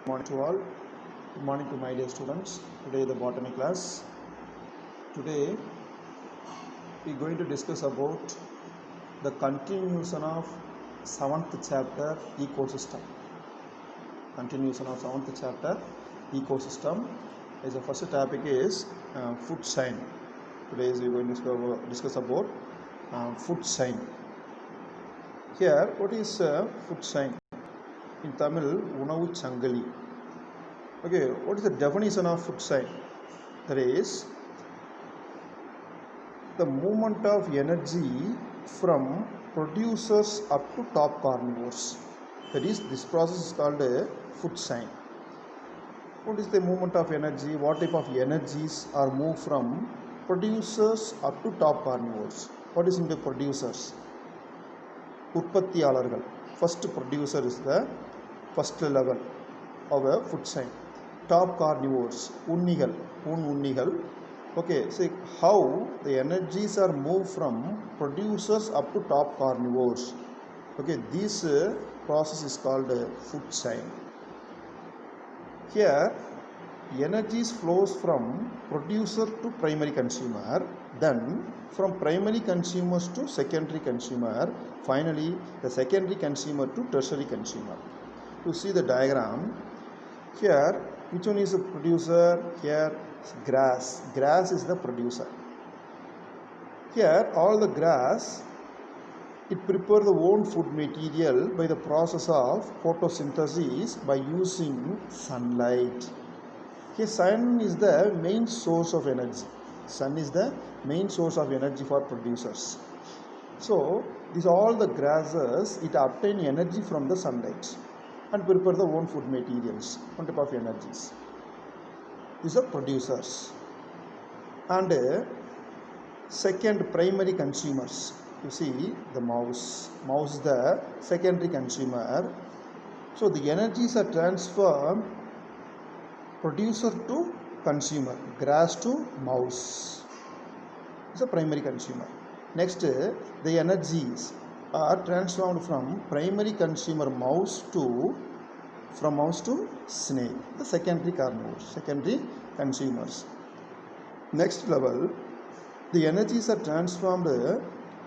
Good morning to all. Good morning to my dear students. Today the botany class. Today we are going to discuss about the continuation of 7th chapter ecosystem. Continuation of 7th chapter ecosystem. As the first topic is food chain. Today we are going to discuss about food chain. Here, what is food chain? In Tamil, unavu changali. Okay, what is the definition of food chain? That is the movement of energy from producers up to top carnivores. That is, this process is called a food chain. What is the movement of energy? What type of energies are moved from producers up to top carnivores? What is into producers? உற்பத்தியாளர்கள். First producer is the first level of a food chain. Top carnivores, உண்ணிகள். Okay, see how the energies are moved from producers up to top carnivores. Okay, this process is called food chain. Here, energies flows from producer to primary consumer, then from primary consumers to secondary consumer, finally the secondary consumer to tertiary consumer. You see the diagram here. Which one is the producer? Here grass is the producer. Here all the grass, it prepare the own food material by the process of photosynthesis by using sunlight. Here sun is the main source of energy. Sun is the main source of energy for producers. So these all the grasses, it obtain energy from the sunlight and prepare the own food materials, one type of energies. These are producers. And second, primary consumers. You see the mouse is the secondary consumer. So the energies are transferred producer to consumer, grass to mouse. It's a primary consumer. Next, the energies are transformed from primary consumer mouse to snake, the secondary carnivores, secondary consumers. Next level, the energies are transformed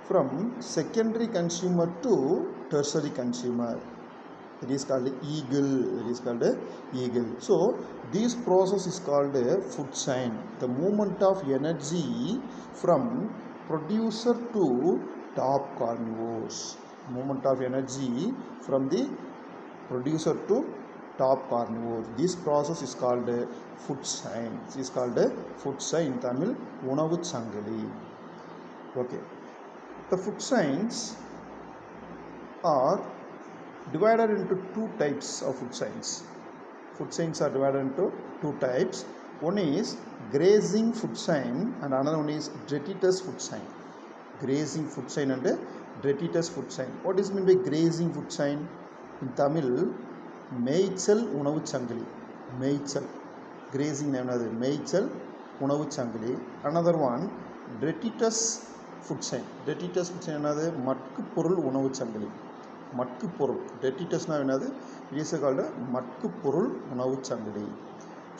from secondary consumer to tertiary consumer. It is called eagle. So this process is called food chain. The movement of energy from producer to top carnivores. Movement of energy from the producer to top carnivores. This process is called food chain. It is called food chain in Tamil, unavu changali. Okay. The food chains are divided into two types of food chains. Food chains are divided into two types. One is grazing food chain and another one is detritus food chain. Grazing food chain and detritus food chain. What is meant by grazing food chain? In Tamil, மேய்ச்சல் உணவு சங்கிலி. மேய்ச்சல், grazing another மேய்ச்சல் உணவு சங்கிலி. Another one, detritus food chain. Detritus food chain another மட்கு பொருள் உணவு சங்கிலி. மட்கு பொருள், detritusனா என்னது? It is called மட்கு பொருள் உணவு சங்கிலி.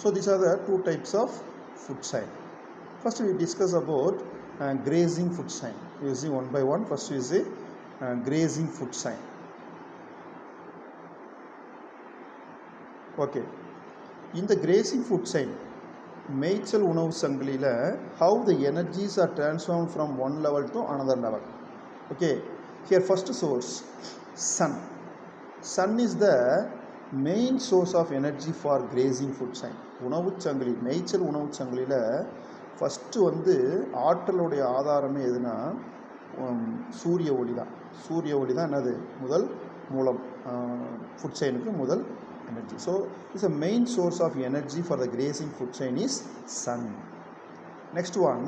So these are the two types of food chain. First we discuss about grazing food chain. You see one by one. First you see grazing food chain. Okay, in the grazing food chain, மேய்ச்சல் உணவு சங்கிலியில் how the energies are transformed from one level to another level. Okay, here first source, sun is the main source of energy for grazing food chain. உணவு சங்கிலி, மேய்ச்சல் உணவு சங்கிலியில் first ஆற்றலுடைய ஆதாரமே எதுனா சூரிய ஒளி தான். சூரிய ஒளி தான் என்னது? முதல் மூலம் ஃபுட் செயினுக்கு முதல் energy. So it's a main source of energy for the grazing food chain is sun. Next one,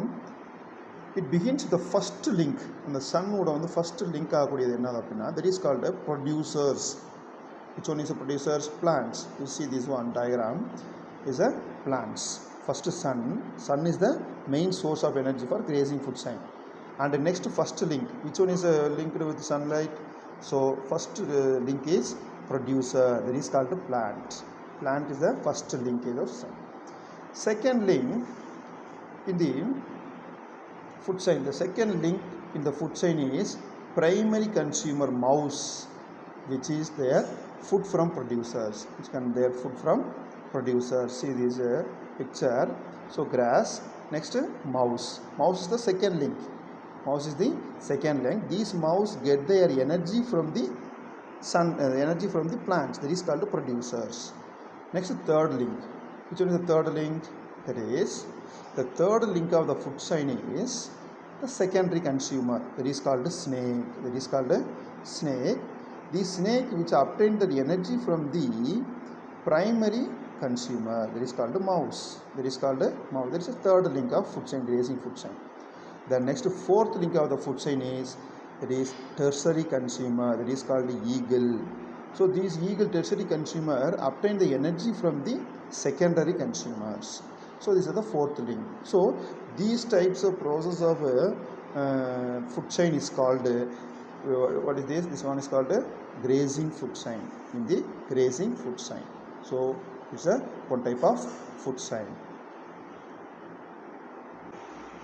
it begins with the first link. And the sun would first link that is called producers. Which one is a producers? Plants. You see this one diagram is a plants. First sun is the main source of energy for grazing food chain. And the next first link, which one is linked with sunlight? So first link is producer, that is called plant. Plant is the first linkage of sign. Second link in the food chain. The second link in the food chain is primary consumer mouse, which is their food from producers. Which can their food from producers. See this picture. So grass. Next mouse. Mouse is the second link. Mouse is the second link. These mouse get their energy from the sun, energy from the plants. That is called the producers. Next third link. Which one is the third link? That is the third link of the food chain is the secondary consumer. That is called the snake. That is called the snake. The snake which obtained the energy from the primary consumer. That is called the mouse. That is called the mouse. That is the third link of food chain, grazing food chain. The next fourth link of the food chain is that is tertiary consumer. That is called the eagle. So these eagle tertiary consumer obtain the energy from the secondary consumers. So this is the fourth link. So these types of process of food chain is called what is this? This one is called grazing food chain. In the grazing food chain. So it's a one type of food chain.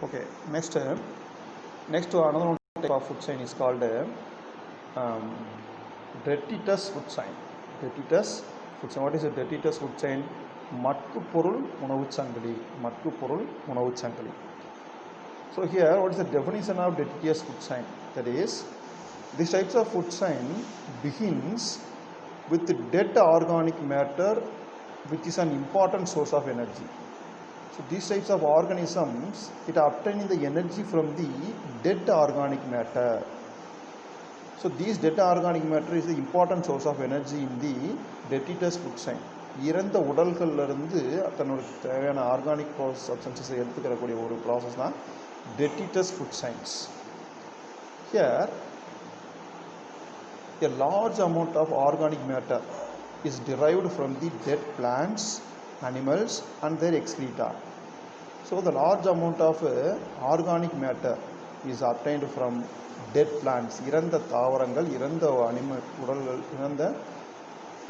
Okay. Next another one type of food chain is called detritus food chain. Detritus food chain. What is a detritus food chain? மட்கு பொருள் உணவுச் சங்கிலி. மட்கு பொருள் உணவுச் சங்கிலி. So here what is the definition of detritus food chain? That is, these types of food chain begins with dead organic matter, which is an important source of energy. So these types of organisms, it obtaining the energy from the dead organic matter. So these dead organic matter is the important source of energy in the detritus food chain. இறந்த உடல்களிலிருந்து தன்னோட தேவையான organic சப்ஸ்டன்சஸை எடுத்துக்கிறக்கூடிய ஒரு process தான் detritus food chains. Here a large amount of organic matter is derived from the dead plants, animals and their excreta. So the large amount of organic matter is obtained from dead plants. இறந்த தாவரங்கள், இறந்த உடல்கள், இறந்த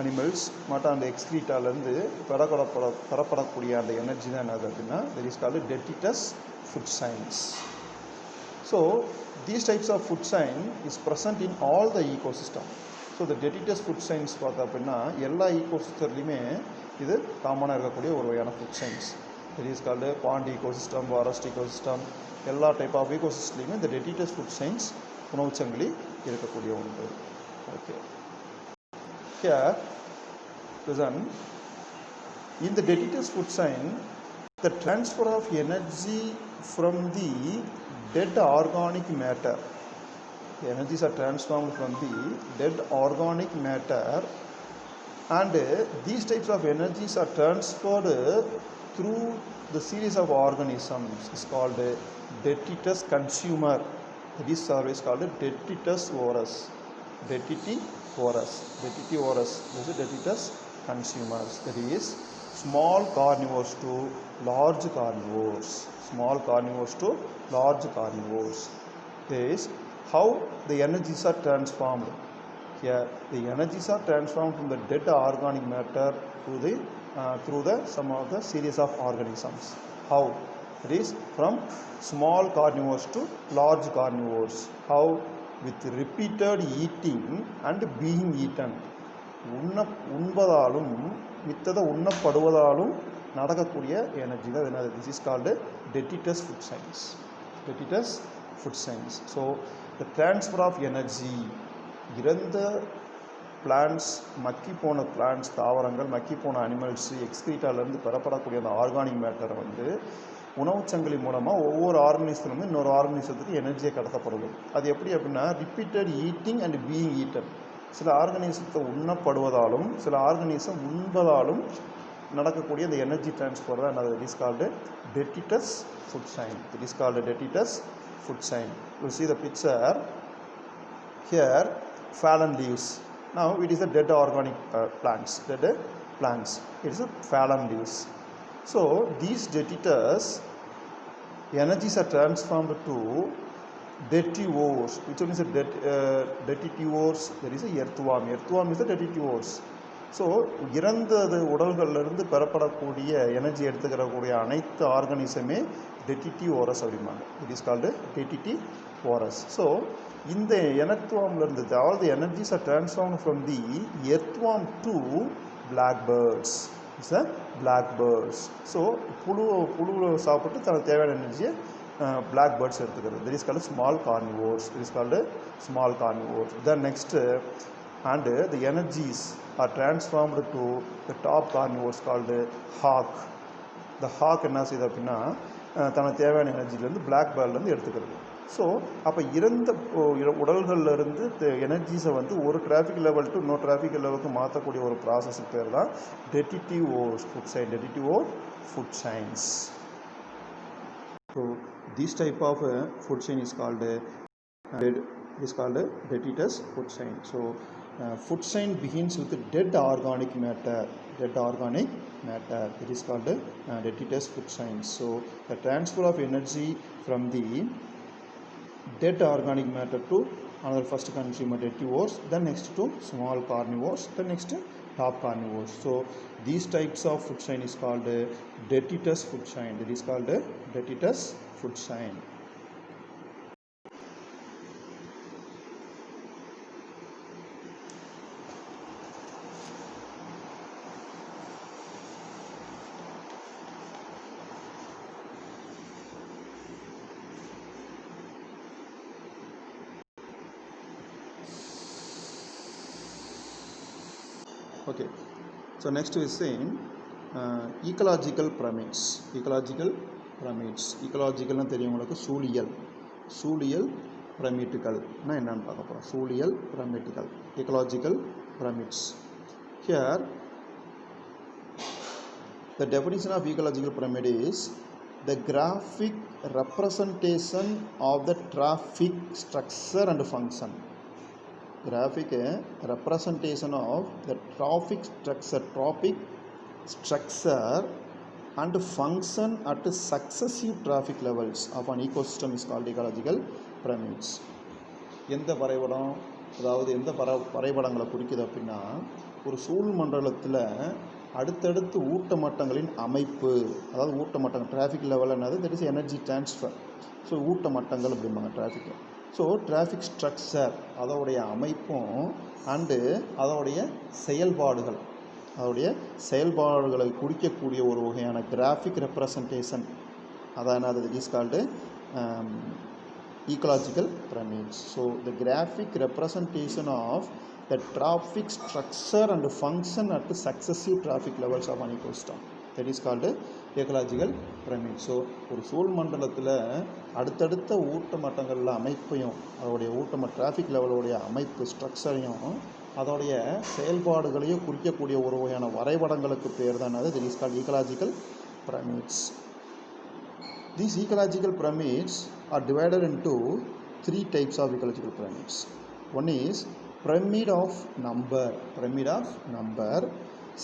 animals மற்றும் அந்த எக்ஸ்க்ரீட்டாலேருந்து பெறப்படக்கூடிய அந்த energy தான் என்னது அப்படின்னா that is called detritus food chains. So these types of food chain is present in all the ecosystem. So the detritus food chains பார்த்தா அப்படின்னா எல்லா ஈகோசிஸ்டம்லையுமே இது காமனாக இருக்கக்கூடிய ஒரு வகையான food chains. That is called pond ecosystem, forest ecosystem, எல்லா type of ஈகோசிஸ்டம்லையுமே இந்த detritus food chains உணவுச் சங்கிலி இருக்கக்கூடிய ஒன்று. Okay. Here, listen, in the detritus food chain, the transfer of energy from the dead organic matter, the energies are transformed from the dead organic matter, and these types of energies are transferred through the series of organisms. It's called detritus consumer. This service called detritus vorus. Detritivorous. This is detritus consumers. That is small carnivores to large carnivores. Small carnivores to large carnivores. This is how the energies are transformed. Here the energies are transformed from the dead organic matter to the through the some of the series of organisms. How? It is from small carnivores to large carnivores. How? With repeated eating and being eaten. உண்பதாலும் மித்ததை உண்ணப்படுவதாலும் நடக்கக்கூடிய energy தான் என்னது? This is called detritus food chains. Detritus food chains. So the transfer of energy, இறந்த plants, மக்கி போன plants, தாவரங்கள், மக்கி போன animals, எக்ஸ்க்ரீட்டாலேருந்து பெறப்படக்கூடிய அந்த ஆர்கானிக் மேட்டரை வந்து உணவுச்சங்கிலி மூலமாக ஒவ்வொரு ஆர்கனிசத்துலேருந்து இன்னொரு ஆர்கனிசத்துக்கு எனர்ஜியை கடத்தப்படுது. அது எப்படி அப்படின்னா repeated eating and being eaten. சில ஆர்கனிசத்தை உண்ணப்படுவதாலும் சில ஆர்கனிசம் உண்பதாலும் நடக்கக்கூடிய அந்த எனர்ஜி டிரான்ஸ்ஃபர் தான் என்னது? It is called detritus food chain. It is called detritus food chain. You see the picture here, fallen leaves. Now it is a dead organic plants. Dead plants. It is a fallen leaves. So these detritus energies are transformed to detritivores. Which one is a detritivores? There is a earthworm. Earthworm is the detritivores. So இறந்தது உடல்களிலிருந்து பெறப்படக்கூடிய energy எடுத்துக்கிறக்கூடிய அனைத்து ஆர்கானிசமே detritivores அப்படிம்பாங்க. It is called detritivores. So இந்த எர்த்வார்ம்லேருந்து, அதாவது energies are transform from the earthworm to black birds. It's a black birds. So புழு சாப்பிட்டு தனக்கு தேவையான எனர்ஜியை பிளாக் பேர்ட்ஸ் எடுத்துக்கிறது. That is called small carnivores. It is called small carnivores. Then next and the energies are transformed to the top carnivores called hawk. The hawk என்ன செய்யுது அப்படின்னா தனக்கு தேவையான எனர்ஜிலேருந்து பிளாக் பேர்ட்லேருந்து எடுத்துக்கிறது. ஸோ அப்போ இறந்த உடல்கள்லேருந்து எனர்ஜிஸை வந்து ஒரு டிராஃபிக் லெவல் டு இன்னொரு டிராஃபிக் லெவலுக்கு மாற்றக்கூடிய ஒரு ப்ராசஸுக்கு பேர் தான் detritivore food chain. Detritivore food chains. So this type of food chain is called detritus food chain. So food chain begins with dead organic matter. It is called detritus food chain. So the transfer of energy from the dead organic matter to another first consumer detritivores, then next to small carnivores, then next to top carnivores. So these types of food chain is called detritus food chain. It is called detritus food chain. Okay, so next we is saying ecological pyramids. ecological தெரியும் உங்களுக்கு. சூழியல் பிரமிட்டுகள்னா என்னன்னு பார்க்க போகிறோம். சூழியல் பிரமிட்டுகள், ecological pyramids. Here the definition of ecological pyramid is the graphic representation of the trophic structure and function. Graphic representation of the trophic structure and function at successive trophic levels of an ecosystem is called ecological pyramids. எந்த வரைபடம், அதாவது எந்த வரைபடங்களை குறிக்குது அப்படின்னா, ஒரு சூழ் மண்டலத்தில் அடுத்தடுத்து ஊட்டமட்டங்களின் அமைப்பு, அதாவது ஊட்டமட்டங்கள் டிராஃபிக் லெவல் என்னது, that is energy transfer. So ஊட்டமட்டங்கள் அப்படிம்பாங்க டிராஃபிக்கில். ஸோ டிராஃபிக் ஸ்ட்ரக்சர் அதோடைய அமைப்பும் அண்டு அதோடைய செயல்பாடுகளை குறிக்கக்கூடிய ஒரு வகையான கிராஃபிக் ரெப்ரசன்டேஷன், அதாவது it is called ecological pyramids. So the graphic representation of the trophic structure and function at the successive trophic levels of an ecosystem, that is called ecological pyramid. So ஒரு சூழ் மண்டலத்தில் அடுத்தடுத்த ஊட்டமட்டங்களில் அமைப்பையும் அதோடைய traffic லெவலோடைய அமைப்பு ஸ்ட்ரக்சரையும் அதோடைய செயல்பாடுகளையும் குறிக்கக்கூடிய ஒரு வகையான வரைபடங்களுக்கு பேர் தான் அது. that is called ecological pyramids. These ecological pyramids are divided into three types of ecological pyramids. One is pyramid of number.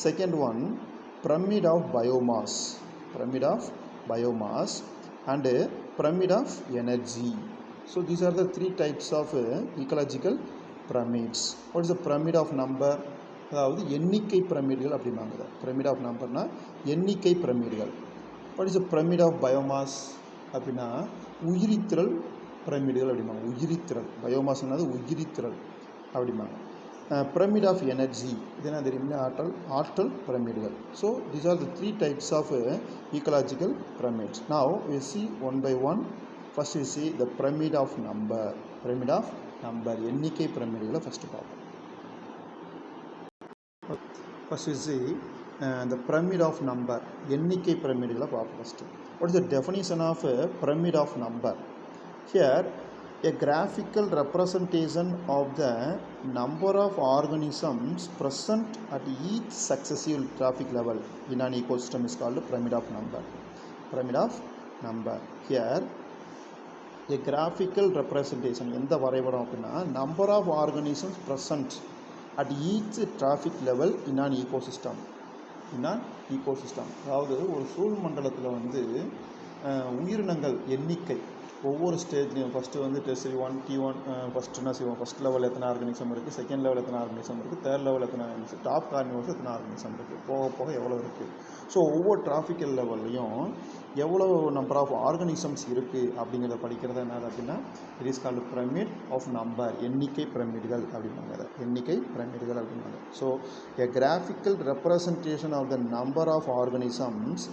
Second one, pyramid of biomass, and pyramid of energy. So these are the three types of ecological pyramids. What is the pyramid of number? அதாவது எண்ணிக்கை பிரமிடுகள் அப்படிம்பாங்க. pyramid of numberனா எண்ணிக்கை பிரமிடுகள். What is the pyramid of biomass அப்படின்னா உயிரித்திரள் பிரமிடுகள் அப்படிம்பாங்க. பயோமாஸ்னாது உயிரித்திரள் அப்படிம்பாங்க. pyramid of energy இது என்ன தெரியுமா, ஆற்றல் பிரமிடுகள். So these are the three types of ecological pyramids. Now we see one by one. First we see the pyramid of number. எண்ணிக்கை பிரமிடுகளை first பார்ப்போம். First we see the pyramid of number, எண்ணிக்கை பிரமிடுகளை பார்ப்போம் first. What is the definition of a pyramid of number? Here a graphical representation of the number of organisms present at each successive trophic level in an ecosystem is called pyramid of number. Here a graphical representation, எந்த வரைபடம் அப்படின்னா number of organisms present at each trophic level in an ecosystem. அதாவது ஒரு சூழ் மண்டலத்தில் வந்து உயிரினங்கள் எண்ணிக்கை ஒவ்வொரு ஸ்டேஜ்லையும் ஃபஸ்ட்டு வந்து டெஸ்ட் ஒன் T1 ஃபஸ்ட்டு என்ன செய்வோம், ஃபஸ்ட் லெவல் எத்தனை ஆர்கானிசம் இருக்குது, செகண்ட் லெவல் எத்தனை ஆர்கானிசம் இருக்குது, தேர்ட் லெவல் எத்தனை ஆர்கானிசம், டாப் கார்னிவர்ஸ் எத்தனை ஆர்கானிசம் இருக்குது, போக போக எவ்வளோ இருக்குது. ஸோ ஒவ்வொரு டிராஃபிக்கல் லெவல்லையும் எவ்வளோ நம்பர் ஆஃப் ஆர்கானிசம்ஸ் இருக்குது அப்படிங்கிறத படிக்கிறது என்னது அப்படின்னா it is called pyramid of number, எண்ணிக்கை பிரமிடுகள் அப்படிம்பாங்க, எண்ணிக்கை பிரமிடுகள் அப்படிம்பாங்க. So a graphical representation of the number of organisms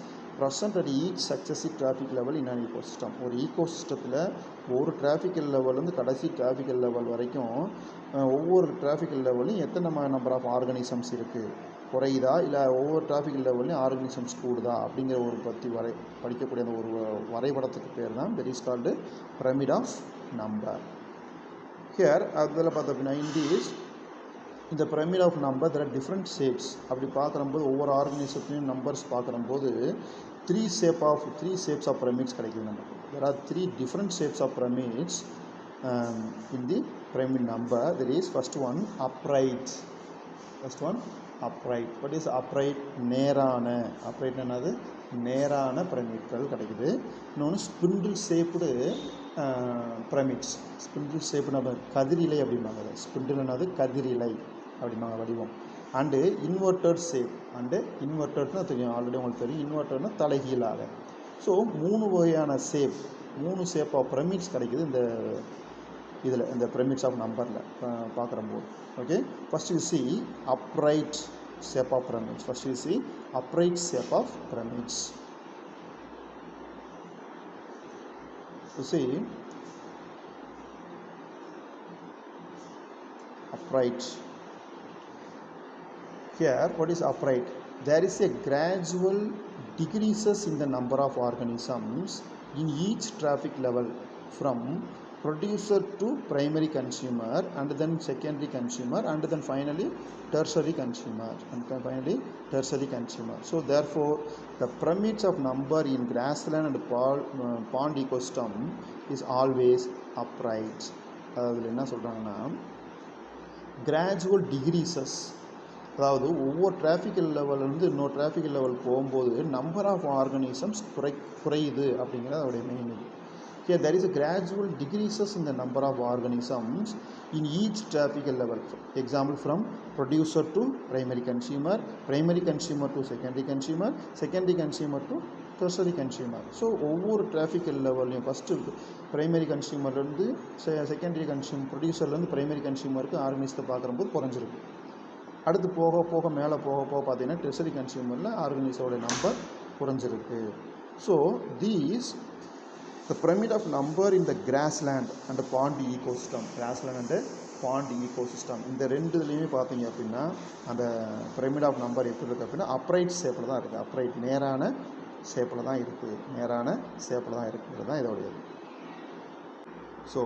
present at each successive traffic level in an ecosystem. ஒரு ஈகோசிஸ்டத்தில் ஒரு டிராஃபிக்கல் லெவல்லேருந்து கடைசி டிராஃபிக்கல் லெவல் வரைக்கும் ஒவ்வொரு டிராஃபிக்கல் லெவல்லையும் எத்தனை நம்பர் ஆஃப் ஆர்கானிசம்ஸ் இருக்குது, குறையுதா இல்லை ஒவ்வொரு டிராஃபிக்கல் லெவல்லையும் ஆர்கானிசம்ஸ் கூடுதா அப்படிங்கிற ஒரு பற்றி படிக்கக்கூடிய அந்த ஒரு வரைபடத்துக்கு பேர் தான் that is called pyramid of number. Here அதில் பார்த்தோம் அப்படின்னா இந்த pyramid of number there are different shapes. அப்படி பார்க்கும்போது ஒவ்வொரு ஆர்கனைசேஷன்லையும் நம்பர்ஸ் பார்க்கும்போது த்ரீ shapes of pyramids கிடைக்குது நமக்கு. There are 3 different shapes of pyramids in the pyramid number. There is first one upright. What is upright? நேரான. upright என்னது? நேரான பிரமிட்கள் கிடைக்குது. இன்னொன்று spindle shaped pyramids. Spindle shaped நம்ம கதிரிலை அப்படிம்பாங்க. ஸ்பிண்டில் என்னது? கதிரிலை அப்படிம்பாங்க வடிவம். And inverted shape. அண்டு இன்வெர்டட்னா தெரியும், ஆல்ரெடி உங்களுக்கு தெரியும். இன்வெர்டட்னா தலைகீழாக. ஸோ 3 வகையான ஷேப், 3 ஷேப் ஆஃப் பிரமிட்ஸ் கிடைக்குது இந்த பிரமிட்ஸ் ஆஃப் நம்பரில் பார்க்குறம்போது. Okay, first you see upright shape of pyramids. First you see upright shape of pyramids. You see upright. Here what is upright? There is a gradual decreases in the number of organisms in each traffic level from producer to primary consumer and then secondary consumer and then finally tertiary consumer So therefore the pyramids of number in grassland and pond ecosystem is always upright. அதில் என்ன சொல்கிறாங்கன்னா gradual decreases, அதாவது ஒவ்வொரு tropical லெவல்லேருந்து இன்னொரு tropical level போகும்போது number of organisms குறையுது அப்படிங்கிறது அதோடைய மெயின் இது. Here there is a gradual decreases in the number of organisms in each traffical level. Example, from producer to primary consumer to secondary consumer to tertiary consumer. So ஒவ்வொரு traffical levelலையும் first primary consumerலேருந்து secondary consumer, producerலேருந்து primary consumerக்கு ஆர்கனைஸத்தை பார்க்கும்போது குறைஞ்சிருக்கு. அடுத்து போக போக மேலே போக போக பார்த்தீங்கன்னா tertiary consumerல ஆர்கனைஸோட நம்பர் குறைஞ்சிருக்கு. So the pyramid of number in the grassland and pond ecosystem, இந்த ரெண்டுலேயுமே பார்த்தீங்க அப்படின்னா அந்த pyramid of number எப்படி இருக்குது அப்படின்னா அப்ரைட் ஷேப்பில் தான் இருக்குது. அப்ரைட் நேரான ஷேப்பில் தான் இருக்குங்கிறது தான் இதோடைய. So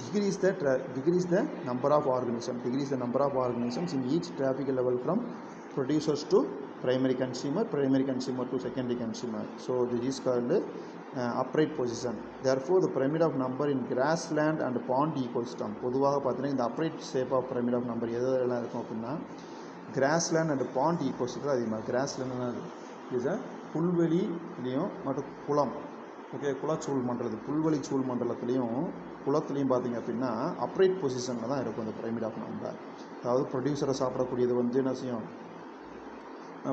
decrease the number of organisms in each traffic level from producers to primary consumer to secondary consumer. So this is called upright position. Therefore the pyramid of number in grassland and pond ecosystem, பொதுவாக பார்த்தீங்கன்னா இந்த upright shape of pyramid of number எதெல்லாம் இருக்கும் அப்படின்னா grassland and pond ecosystem அதிகமாக. grassland is a புல்வெளியிலையும் மற்றும் குளம், okay, குளச்சூழ் மண்டலத்தில் புல்வெளி சூழ் மண்டலத்துலேயும் குளத்துலேயும் பார்த்தீங்க அப்படின்னா அப்ரைட் பொசிஷனில் தான் இருக்கும் இந்த pyramid of number. அதாவது ப்ரொடியூசரை சாப்பிடக்கூடியது வந்து என்ன செய்யும்,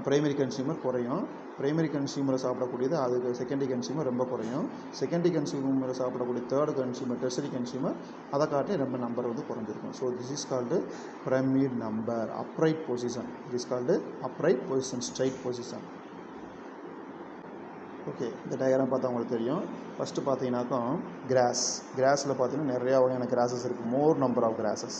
பிரைமரி கன்சியூமர் குறையும், பிரைமரி கன்சியூமரை சாப்பிடக்கூடியது அதுக்கு செகண்டரி கன்சியூமர் ரொம்ப குறையும், செகண்டரி கன்சியூமரை சாப்பிடக்கூடிய தேர்ட் கன்சியூமர் டெர்சரி கன்சியூமர் அதை காட்டி ரொம்ப நம்பர் வந்து குறைஞ்சிருக்கும். So this is called pyramid number, upright position. This is called upright position, straight position. Okay, இந்த டயக்ராம் பார்த்தா உங்களுக்கு தெரியும். ஃபஸ்ட்டு பார்த்தீங்கன்னாக்கா கிராஸில் பார்த்தீங்கன்னா நிறையா வகையான கிராஸஸ் இருக்குது, மோர் நம்பர் ஆஃப் கிராஸஸ்.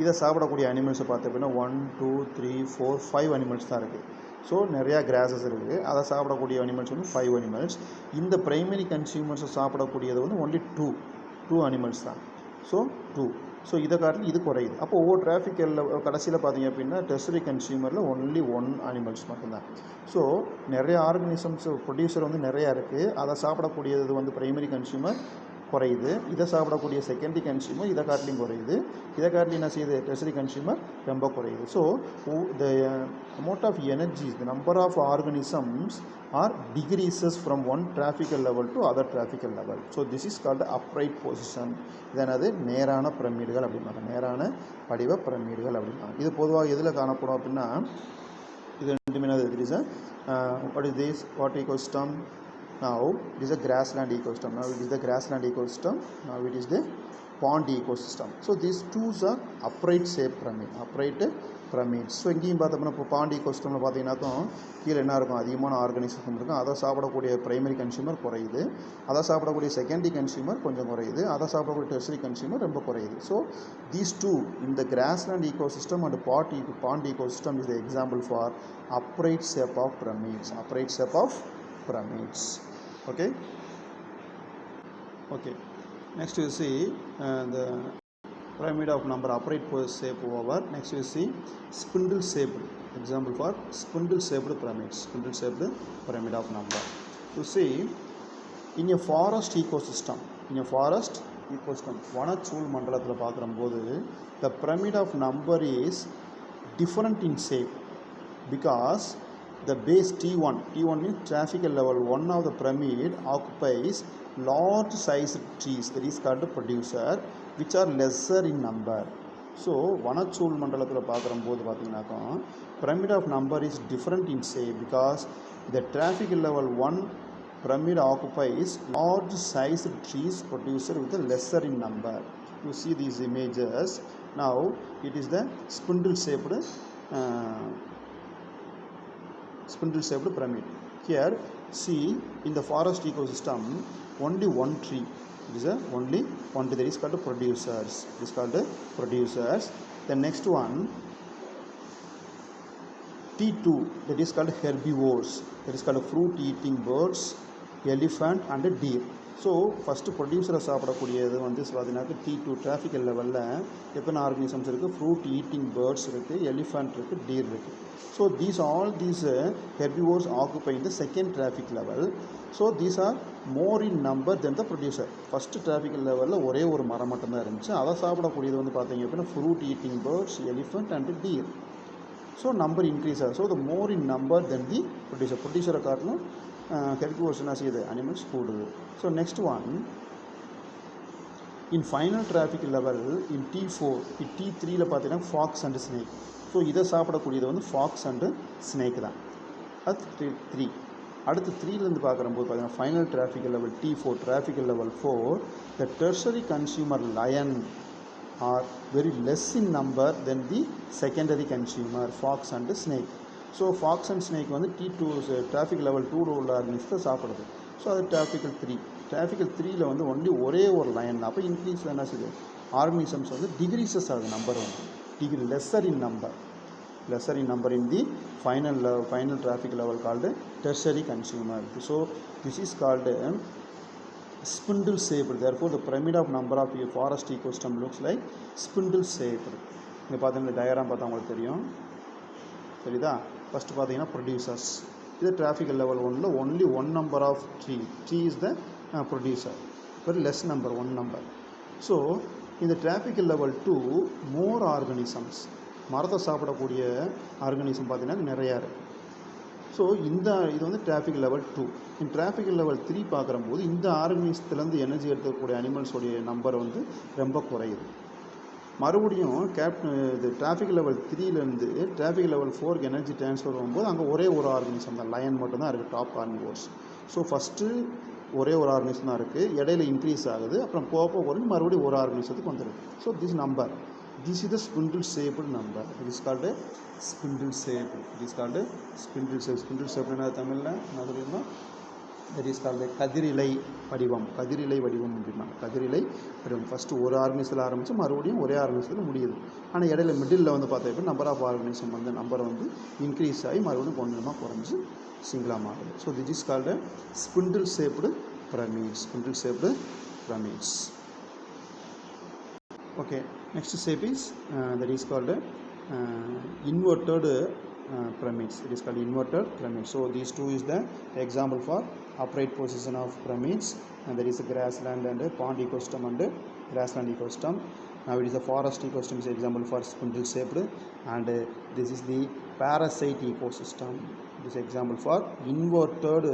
இதை சாப்பிடக்கூடிய அனிமல்ஸை பார்த்து அப்படின்னா 1 2 3 4 5 அனிமல்ஸ் தான் இருக்குது. ஸோ நிறையா கிராஸஸ் இருக்குது, அதை சாப்பிடக்கூடிய அனிமல்ஸ் வந்து 5 அனிமல்ஸ். இந்த ப்ரைமரி கன்சியூமர்ஸை சாப்பிடக்கூடியது வந்து ஒன்லி 2 அனிமல்ஸ் தான். ஸோ 2. ஸோ இதை காட்டில் இது குறையுது. அப்போ ஒவ்வொரு டிராஃபிக்கில் கடைசியில் பார்த்தீங்க அப்படின்னா டெர்சரி கன்சியூமரில் ஒன்லி 1 அனிமல்ஸ் மட்டும்தான். ஸோ நிறைய ஆர்கனிசம்ஸ் ப்ரொடியூசர் வந்து நிறையா இருக்குது, அதை சாப்பிடக்கூடியது வந்து ப்ரைமரி கன்சியூமர் குறையுது. இதை சாப்பிடக்கூடிய செகண்டரி கன்சியூமர் இதை காட்டிலையும் குறையுது. இதை காட்டிலையும் என்ன செய்யுது, டெர்ஷரி கன்சியூமர் ரொம்ப குறையுது. So the amount of energies, the number of organisms are decreases from one traffical level to other traffical level. So this is called upright position. இதனது நேரான பிரமிடுகள் அப்படிம்பாங்க, நேரான வடிவ பிரமிடுகள் அப்படிம்பாங்க. இது பொதுவாக எதில் காணப்படும் அப்படின்னா, இது ரெண்டுமே it is a what is this, what ecosystem? Now it is a grassland ecosystem. Now it is the grassland ecosystem. Now it is the pond ecosystem. So these two are upright shape pyramid, upright pyramids. So இங்கேயும் பார்த்தோம்னா இப்போ bond ஈகோசிஸ்டமில் பார்த்தீங்கன்னாக்கும் கீழே என்ன இருக்கும், அதிகமான organism இருக்கும். அதை சாப்பிடக்கூடிய பிரைமரி கன்சியூமர் குறையுது, அதை சாப்பிடக்கூடிய செகண்டரி கன்சியூமர் கொஞ்சம் குறையுது, அதை சாப்பிடக்கூடிய டெர்ஷரி கன்சியூமர் ரொம்ப குறையுது. So these two in the grassland ecosystem and pond ecosystem is the example for upright shape of pyramids, upright shape of pyramids. Okay. Next you see the pyramid of number upright shape over. Next you see spindle shaped, example for spindle shaped pyramids, spindle shaped pyramid of number. You see in a forest ecosystem, வனச்சூழ் மண்டலத்தில் பார்க்கும்போது the pyramid of number is different in shape because the base T1 means traffic level 1 of the pyramid occupies large sized trees, that is called producer, which are lesser in number. So வனச்சூழ் மண்டலத்தில் பார்க்கும்போது பார்த்தீங்கன்னாக்கா pyramid of number is different in shape because the traffic level 1 pyramid occupies large sized trees producer with a lesser in number. You see these images. Now it is the spindle shaped pyramid. Here see in the forest ecosystem only one tree, it is only one tree, that is called producers, it is called producers. The next one T2, that is called herbivores, that is called fruit eating birds, elephant and deer. So first ப்ரொடியூசரை சாப்பிடக்கூடியது வந்து பார்த்தீங்கன்னாக்க T2 டிராஃபிக்கல் லெவலில் எத்தனை organisms இருக்குது, fruit eating birds இருக்குது, elephant இருக்குது, டீர் இருக்குது. So all these herbivores occupy in the second trophic level. So these are more in number than the producer. First டிராஃபிக்கல் லெவலில் ஒரே ஒரு மரம் மட்டும்தான் இருந்துச்சு. அதை சாப்பிடக்கூடியது வந்து பார்த்தீங்க அப்படின்னா fruit eating birds, elephant and deer. So number increase ஆகுது. So the more in number then the ப்ரொடியூசரை காட்டிலும் herbivores என்ன செய்யுது, அனிமல்ஸ் கூடுது. So next one in final trophic level in T4, T3யில் பார்த்தீங்கன்னா ஃபாக்ஸ் அண்ட் ஸ்னேக். ஸோ இதை சாப்பிடக்கூடியது வந்து ஃபாக்ஸ் அண்டு ஸ்னேக் தான். அது 3. அடுத்து 3லேருந்து பார்க்குறம்போது பார்த்தீங்கன்னா final trophic level T4, trophic level 4, the tertiary consumer lion are very less in number then the secondary consumer fox and snake. So fox and snake வந்து T2 traffic level 2 உள்ள ஆர்கனிசத்தை சாப்பிடுது. So அது டிராஃபிக்கல் 3யில் வந்து only ஒரே ஒரு line. அப்போ increase என்ன செய்யுது, ஆர்கனிசம்ஸ் வந்து டிகிரீசஸ் ஆகுது, நம்பர் வந்து lesser in number in the final trophic level called tertiary consumer. So this is called spindle shaped. Therefore the pyramid of number of a forest ecosystem looks like spindle shaped. இங்கே பார்த்தீங்கன்னா diagram பார்த்தா உங்களுக்கு தெரியும், சரிதா. First பார்த்தீங்கன்னா producers, இது trophic level 1ல் only one number of tree is the producer, very less number, one number. So இந்த டிராஃபிக் லெவல் 2 மோர் ஆர்கனிசம்ஸ், மரத்தை சாப்பிடக்கூடிய ஆர்கனிசம் பார்த்தீங்கன்னா நிறையா இருக்குது. ஸோ இது வந்து டிராஃபிக் லெவல் 2. இந்த டிராஃபிக் லெவல் 3 பார்க்குறம்போது இந்த ஆர்கனிசத்துலேருந்து எனர்ஜி எடுக்கக்கூடிய அனிமல்ஸோடைய நம்பர் வந்து ரொம்ப குறையுது. மறுபடியும் இது டிராஃபிக் லெவல் 3லேருந்து டிராஃபிக் லெவல் 4க்கு எனர்ஜி ட்ரான்ஸ்ஃபர் ஆகும்போது அங்கே ஒரே ஒரு ஆர்கனிசம் தான், லயன் மட்டும்தான் இருக்குது, டாப் கார்னிவோர்ஸ். ஸோ ஃபஸ்ட்டு ஒரே ஒரு ஆர்கனிசம் தான் இருக்குது, இடையில இன்க்ரீஸ் ஆகுது, அப்புறம் போக குறைஞ்சி மறுபடியும் ஒரு ஆர்கனிசத்துக்கு வந்துடுது. So this number, this is the spindle shaped number. It is called spindle shape. It is called spindle shape. Spindle ஷேப்னா தமிழில் என்ன சொல்லியிருந்தோம், தட் இஸ் கால்டு கதிரிலை வடிவம். கதிரிலை வடிவம் அப்படின்னா கதிரிலை வடிவம். ஃபஸ்ட்டு ஒரு ஆர்கனிசத்தில் ஆரம்பித்து மறுபடியும் ஒரே ஆர்கனிசத்தில் முடியுது. ஆனால் இடையில மிடில் வந்து பார்த்தா நம்பர் ஆஃப் ஆர்கனிசம் வந்து நம்பர் வந்து இன்க்ரீஸ் ஆகி மறுபடியும் கொஞ்சமாக குறைஞ்சி சிங்கிளாக மாறுது. So this is called spindle shaped pyramids. Spindle shaped pyramids. Okay, next shape is that is called inverted pyramids. It is called inverted pyramid. So these two is the example for upright position of pyramids, and there is a grassland and a pond ecosystem and a grassland ecosystem. Now it is a forest ecosystem is example for spindle shaped, and this is the parasite ecosystem. This example for inverted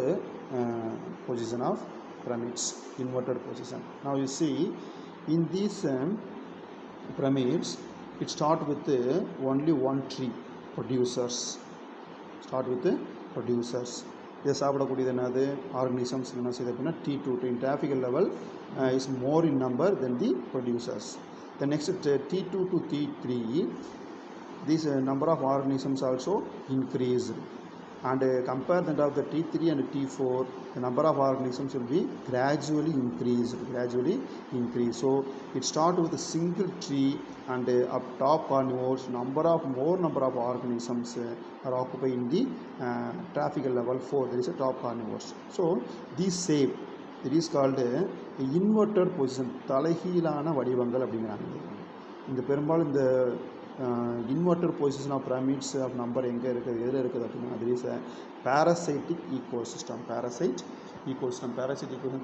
position of pyramids, inverted position. Now you see in these pyramids, it start with only one tree, producers. Start with producers. இதை சாப்பிடக்கூடியது என்னது organisms என்ன செய்யுது அப்படின்னா T2 in traffic level is more in number than the producers. The next T2 to T3, this number of organisms also increased, and compare that of the T3 and T4, the number of organisms will be gradually increased. So it starts with a single tree, and up top carnivores, more number of organisms are occupying the traffic level 4. There is a top carnivores. So this shape, it is called inverted position, தலைகீழான வடிவங்கள் அப்படிங்கிறாங்க. இந்த பெரும்பாலும் இந்த inverted position of pyramids of number எங்கே இருக்குது, எதில் இருக்குது அப்படின்னா அது is parasitic ecosystem. parasite ecosystem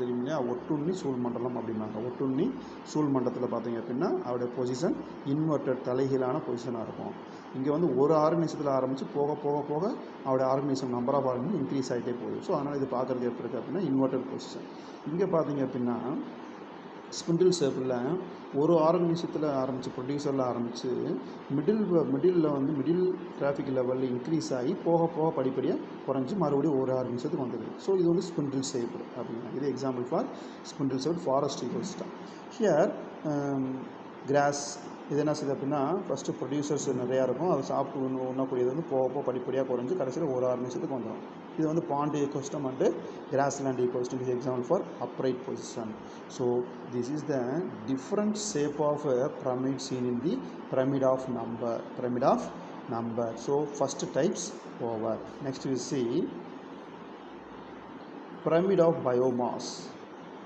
தெரியும் இல்லையா, ஒட்டுண்ணி சூழ்மண்டலம் அப்படின்னாங்க. ஒட்டுண்ணி சூழ்மண்டலத்தில் பார்த்தீங்க அப்படின்னா அவருடைய பொசிஷன் இன்வெர்டட், தலைகீழான பொசிஷனாக இருக்கும். இங்கே வந்து ஒரு ஆர்கனிசத்தில் ஆரம்பித்து போக போக போக அவருடைய organism number of organism increase ஆகிட்டே போகுது. ஸோ அதனால் இது பார்க்குறது எப்படி இருக்குது அப்படின்னா இன்வெர்டட் பொசிஷன். இங்கே பார்த்தீங்க அப்படின்னா ஸ்பிண்டில் ஷேப்பில் ஒரு ஆர்கனிசத்தில் ஆரம்பித்து ப்ரொடியூசரில் ஆரம்பித்து மிடில் டிராஃபிக் லெவலில் இன்க்ரீஸ் ஆகி போக போக படிப்படியாக குறைஞ்சி மறுபடியும் ஒரு ஆர்கனிசத்துக்கு வந்துடுது. ஸோ இது வந்து ஸ்பிண்டில் ஷேப் அப்படின்னா இது example for spindle shape forest ecosystem. Here cross இது என்ன செய்யுது அப்படின்னா ஃபஸ்ட்டு ப்ரொடியூசர்ஸ் நிறையா இருக்கும், அதை சாப்பிட்டு உண்ணக்கூடியது வந்து போக போக படிப்படியாக குறைஞ்சி கடைசியில் ஒரு ஆர்கனிசத்துக்கு வந்துடும். இது வந்து pond ecosystem and grassland ecosystem is example for upright position. So this is the different shape of pyramid seen in the pyramid of number. So first types over. Next we see pyramid of biomass.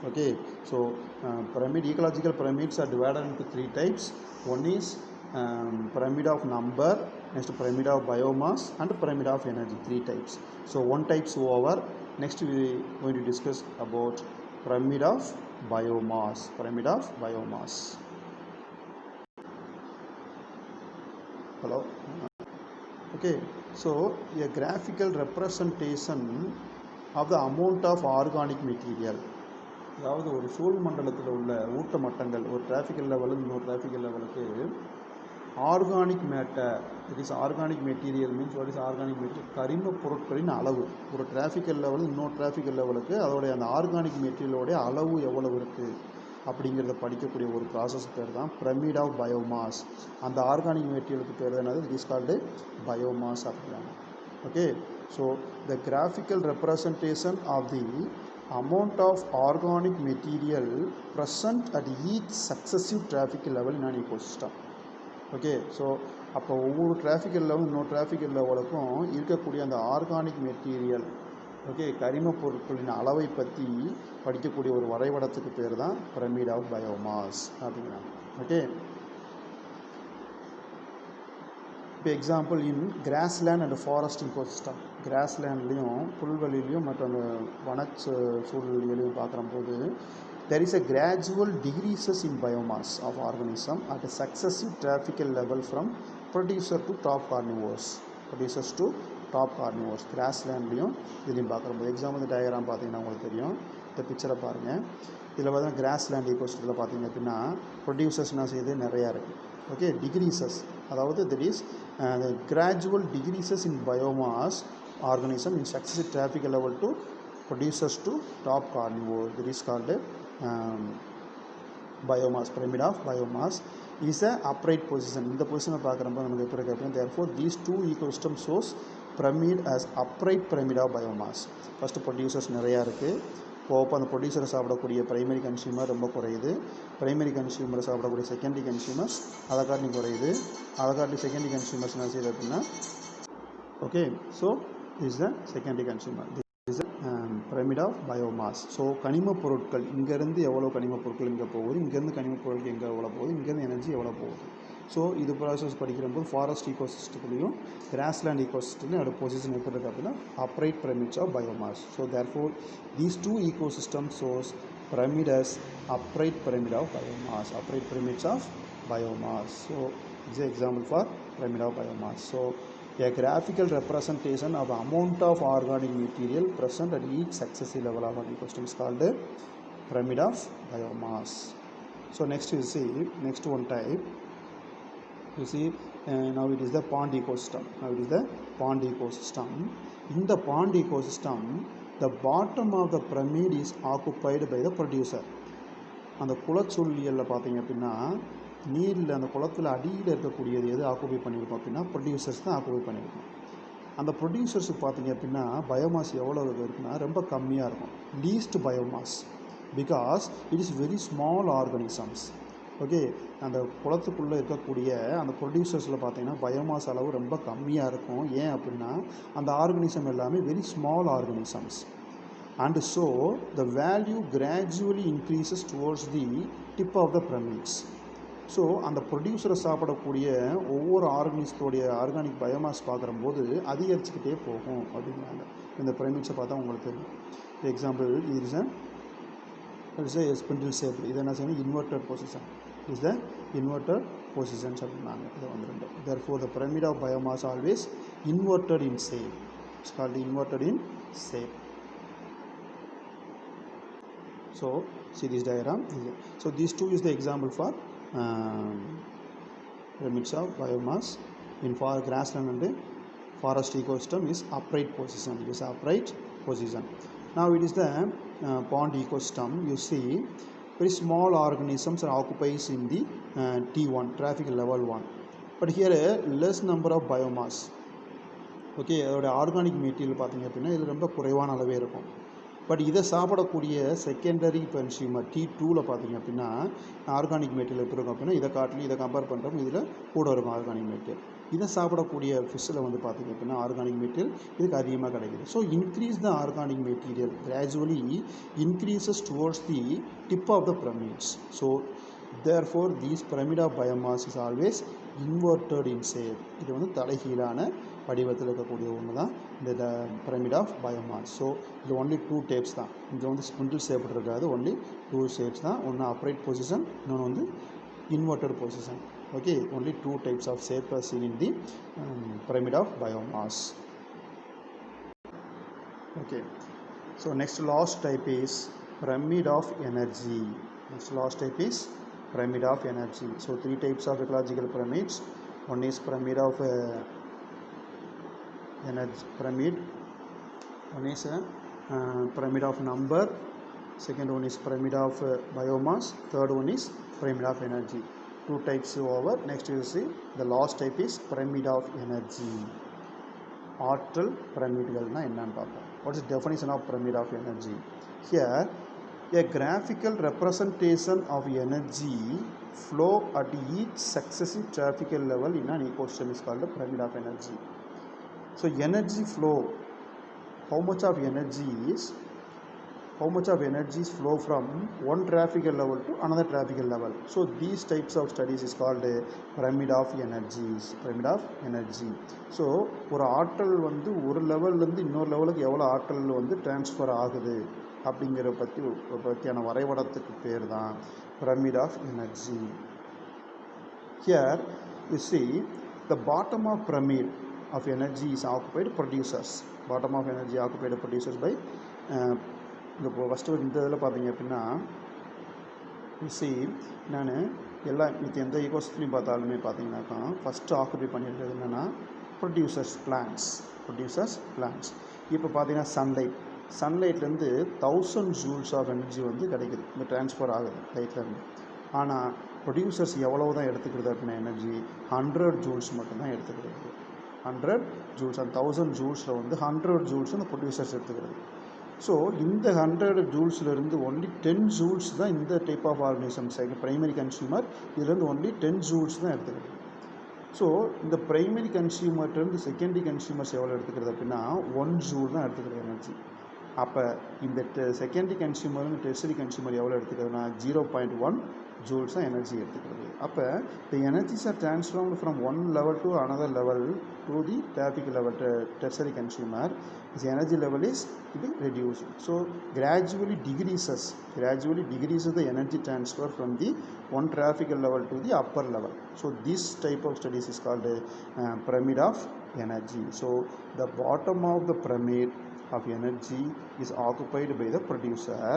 Okay, so ecological pyramids are divided into three types. One is pyramid of number, next pyramid of biomass, and pyramid of energy. Three types. So one types over. Next we are going to discuss about pyramid of biomass. Hello. Okay, so a graphical representation of the amount of organic material. அதாவது ஒரு சூழ் மண்டலத்தில் உள்ள ஊட்ட மட்டங்கள் ஒரு tropical லெவலில் இன்னொரு tropical லெவலுக்கு organic matter, it is organic material means what is organic material, கரிம பொருட்களின் அளவு ஒரு டிராஃபிக்கல் லெவல் இன்னொரு டிராஃபிக்கல் லெவலுக்கு அதோடைய அந்த ஆர்கானிக் மெட்டீரியலோடைய அளவு எவ்வளவு இருக்குது அப்படிங்கிறத படிக்கக்கூடிய ஒரு ப்ராசஸ் பேர் தான் pyramid of biomass. அந்த ஆர்கானிக் மெட்டீரியலுக்கு பேர் என்னது, இட் இஸ் கால்டு பயோமாஸ் அப்படிங்கிறாங்க. Okay, so the graphical representation of the amount of organic material present at each successive traffic level in an ecosystem. Okay, so அப்போ ஒவ்வொரு tropical level இன்னொரு tropical லெவலுக்கும் இருக்கக்கூடிய அந்த ஆர்கானிக் மெட்டீரியல், ஓகே, கரிம பொருட்களின் அளவை பற்றி படிக்கக்கூடிய ஒரு வரைபடத்துக்கு பேர் தான் pyramid of biomass அப்படிங்கிறாங்க. ஓகே, இப்போ example in grassland and forest ecosystem, கிராஸ்லேண்ட்லேயும் புல்வெளியிலையும் மற்ற அந்த சூழ்நிலையிலையும் பார்க்குறம்போது there is a gradual decreases in biomass of organism at a successive traffical level from producer to top carnivores. கிராஸ்லேண்ட்லேயும் இதுலேயும் பார்க்குறம்போது எக்ஸாம்பிள் இந்த டயக்ராம் பார்த்தீங்கன்னா உங்களுக்கு தெரியும். இந்த பிக்சரை பாருங்கள். இதில் பார்த்தீங்கன்னா கிராஸ்லேண்ட் ஈகோசிஸ்டத்தில் பார்த்தீங்க அப்படின்னா ப்ரொடியூசர்ஸ்னால் செய்து நிறையா இருக்குது. ஓகே, டிக்ரீசஸ் அதாவது that is the gradual decreases in biomass organism in successive traffic level to producers to top carnivore. That is called biomass. pyramid of biomass is a upright position. இந்த பொசிஷனை பார்க்குறப்ப நமக்கு எப்படி இருக்குது அப்படின்னா therefore these two ecosystem shows pyramid as upright pyramid of biomass. First producers நிறையா இருக்குது, போக அந்த ப்ரொடியூசரை சாப்பிடக்கூடிய ப்ரைமரி கன்சியூமர் ரொம்ப குறையுது, ப்ரைமரி கன்சியூமரை சாப்பிடக்கூடிய செகண்டரி கன்சியூமர்ஸ் அதை காட்டி குறையுது, அதை காட்டி செகண்டரி கன்சியூமர்ஸ் என்ன செய்யுது அப்படின்னா okay, so is the secondary consumer. Is pyramid of biomass. So கனிம பொருட்கள் இங்கேருந்து எவ்வளோ கனிம பொருட்கள் இங்கே போகுது, இங்கேருந்து கனிம பொருட்கள் எங்கே எவ்வளோ போகுது, இங்கேருந்து எனர்ஜி எவ்வளோ போகுது, ஸோ இது ப்ராசஸ் படிக்கிறபோது ஃபாரஸ்ட் ஈகோசிஸ்டத்துலையும் கிராஸ்லேண்ட் ஈகோசிஸ்டத்துலையும் அதோட பொசிஷன் எப்படி இருக்குது அப்படின்னா upright pyramids of biomass. So therefore these two ecosystems shows pyramid as upright pyramid of biomass, upright pyramids of biomass. So this is an example for pyramid of biomass. So a graphical representation of the amount of organic material present at each successive level of an ecosystem is called the pyramid of biomass. So next you see, next one type, you see now it is the pond ecosystem. Now it is the pond ecosystem. In the pond ecosystem, the bottom of the pyramid is occupied by the producer. அந்த குளச்சூழலியலில் பார்த்தீங்க அப்படின்னா நீரில் அந்த குளத்தில் அடியில் இருக்கக்கூடியது எது occupy பண்ணியிருக்கோம் அப்படின்னா ப்ரொடியூசர்ஸ் தான் ஆக்குபை பண்ணியிருக்கோம். அந்த ப்ரொடியூசர்ஸுக்கு பார்த்தீங்க அப்படின்னா பயோமாஸ் எவ்வளோ இருக்குன்னா ரொம்ப கம்மியாக இருக்கும், least biomass, because it is very small organisms. Okay, அந்த குளத்துக்குள்ளே இருக்கக்கூடிய அந்த ப்ரொடியூசர்ஸில் பார்த்தீங்கன்னா பயோமாஸ் அளவு ரொம்ப கம்மியாக இருக்கும். ஏன் அப்படின்னா அந்த ஆர்கானிசம் எல்லாமே very small organisms. And so the value gradually increases towards the tip of the pyramids. So அந்த ப்ரொடியூசரை சாப்பிடக்கூடிய ஒவ்வொரு ஆர்கானிஸோடைய ஆர்கானிக் பயோமாஸ் பார்க்குறம்போது அதிகரிச்சுக்கிட்டே போகும் அப்படிங்கிறாங்க. இந்த பிரமிட்ஸை பார்த்தா உங்களுக்கு தெரியும். எக்ஸாம்பிள் இது இஸ் எ ஸ்பிண்டில் ஷேப். இது என்ன செய்யணும், inverted position, is the inverted positions அப்படின்னாங்க. இது வந்து ரெண்டு. therefore the pyramid of biomass always inverted in shape. It's called inverted in shape. So see this diagram. So these two is the example for pyramids of biomass. In for grassland and forest ecosystem is upright position. It is upright position. Now it is the pond ecosystem. You see very small organisms are occupies in the T1 traffic level 1, but here a less number of biomass. Okay, அதோட organic material பார்த்தீங்க அப்படின்னா இது ரொம்ப குறைவான அளவே இருக்கும். But இதை சாப்பிடக்கூடிய செகண்டரி கன்சியூமர் T2வில் பார்த்தீங்க அப்படின்னா ஆர்கானிக் மெட்டீரியல் எப்படி இருக்கும் அப்படின்னா இதை காட்டிலும் இதை கம்பேர் பண்ணுறப்போ இதில் கூட இருக்கும் ஆர்கானிக் மெட்டீரியல். இதை சாப்பிடக்கூடிய ஃபிஷ்ஷில் வந்து பார்த்திங்க அப்படின்னா ஆர்கானிக் மெட்டீரியல் இதுக்கு அதிகமாக கிடைக்குது. So increase the organic material gradually increases towards the tip of the pyramids. So therefore these pyramid of biomass is always inverted in shape. இது வந்து தலைகீழான வடிவத்தில் இருக்கக்கூடிய ஒன்று தான் இந்த pyramid of biomass. ஸோ இது ஒன்லி டூ டைப்ஸ் தான். இது வந்து ஸ்பிண்டில் ஷேப் இருக்காது, ஒன்லி டூ ஷேப்ஸ் தான். ஒன்று அப்ரைட் பொசிஷன், இன்னொன்று வந்து inverted position. Okay, only two types of shape are seen in the pyramid of biomass. Okay, so next last type is pyramid of energy. Next last type is pyramid of energy. So three types of ecological pyramids. One is pyramid of energy pyramid. One is pyramid of number. Second one is pyramid of biomass. Third one is pyramid of energy. Two types over. Next you see the last type is pyramid of energy. ஆற்றல் பிரமிட்கள்னா என்னன்னு பார்ப்போம். What is the definition of pyramid of energy? Here a graphical representation of energy flow at each successive traffical level in an ecosystem is called the pyramid of energy. So energy flow, how much of energies flow from one traffical level to another traffical level. So these types of studies is called a pyramid of energies. Pyramid of energy. So ஒரு ஆற்றல் வந்து ஒரு லெவல்லேருந்து இன்னொரு லெவலுக்கு எவ்வளோ ஆற்றல் வந்து transfer ஆகுது அப்படிங்கிற பற்றியான வரைபடத்துக்கு பேர் தான் pyramid of energy. Here you see the bottom of pyramid of energy is occupied producers. Bottom of energy occupied producers by இந்த ஃபஸ்ட்டு இந்த இதில் பார்த்தீங்க அப்படின்னா சி நான் எல்லா மித்த எந்த ஈகோசிஸ்டம்லையும் பார்த்தாலுமே பார்த்தீங்கன்னாக்கா ஃபஸ்ட்டு ஆக்குபை பண்ணியிருக்கிறது என்னென்னா ப்ரொடியூசர்ஸ் பிளான்ட்ஸ். இப்போ பார்த்தீங்கன்னா சன்லைட்லேருந்து 1000 ஜூல்ஸ் ஆஃப் எனர்ஜி வந்து கிடைக்குது, இந்த ட்ரான்ஸ்ஃபர் ஆகுது லைட்லேருந்து. ஆனால் ப்ரொடியூசர்ஸ் எவ்வளவு தான் எடுத்துக்கிறது அப்படின்னா எனர்ஜி 100 ஜூல்ஸ் மட்டும்தான் எடுத்துக்கிறது. 100 ஜூல்ஸ், அந்த 1000 ஜூல்ஸில் வந்து 100 ஜூல்ஸ் அந்த ப்ரொடியூசர்ஸ் எடுத்துக்கிறது. ஸோ இந்த 100 ஜூல்ஸ்லேருந்து ஒன்லி 10 ஜூல்ஸ் தான் இந்த type of organisms primary consumer இதுலேருந்து ஒன்லி 10 ஜூல்ஸ் தான் எடுத்துக்கிறது. ஸோ இந்த ப்ரைமரி கன்சியூமர்லேருந்து செகண்டரி கன்சியூமர்ஸ் எவ்வளோ எடுத்துக்கிறது அப்படின்னா 1 ஜூல் தான் எடுத்துக்கிறது எனர்ஜி. அப்போ இந்த செகண்டரி கன்சியூமர்னு டெர்ஷரி கன்சியூமர் எவ்வளோ எடுத்துக்கிறதுனா 0.1 ஜூல்ஸாக எனர்ஜி எடுத்துக்கிறது. அப்போ the energies are transformed from one level to another level to the traffic level tertiary consumer. This energy level is reduced, so gradually decreases the energy transfer from the one traffic level to the upper level. So this type of studies is called a pyramid of energy. So the bottom of the pyramid of energy is occupied by the producer,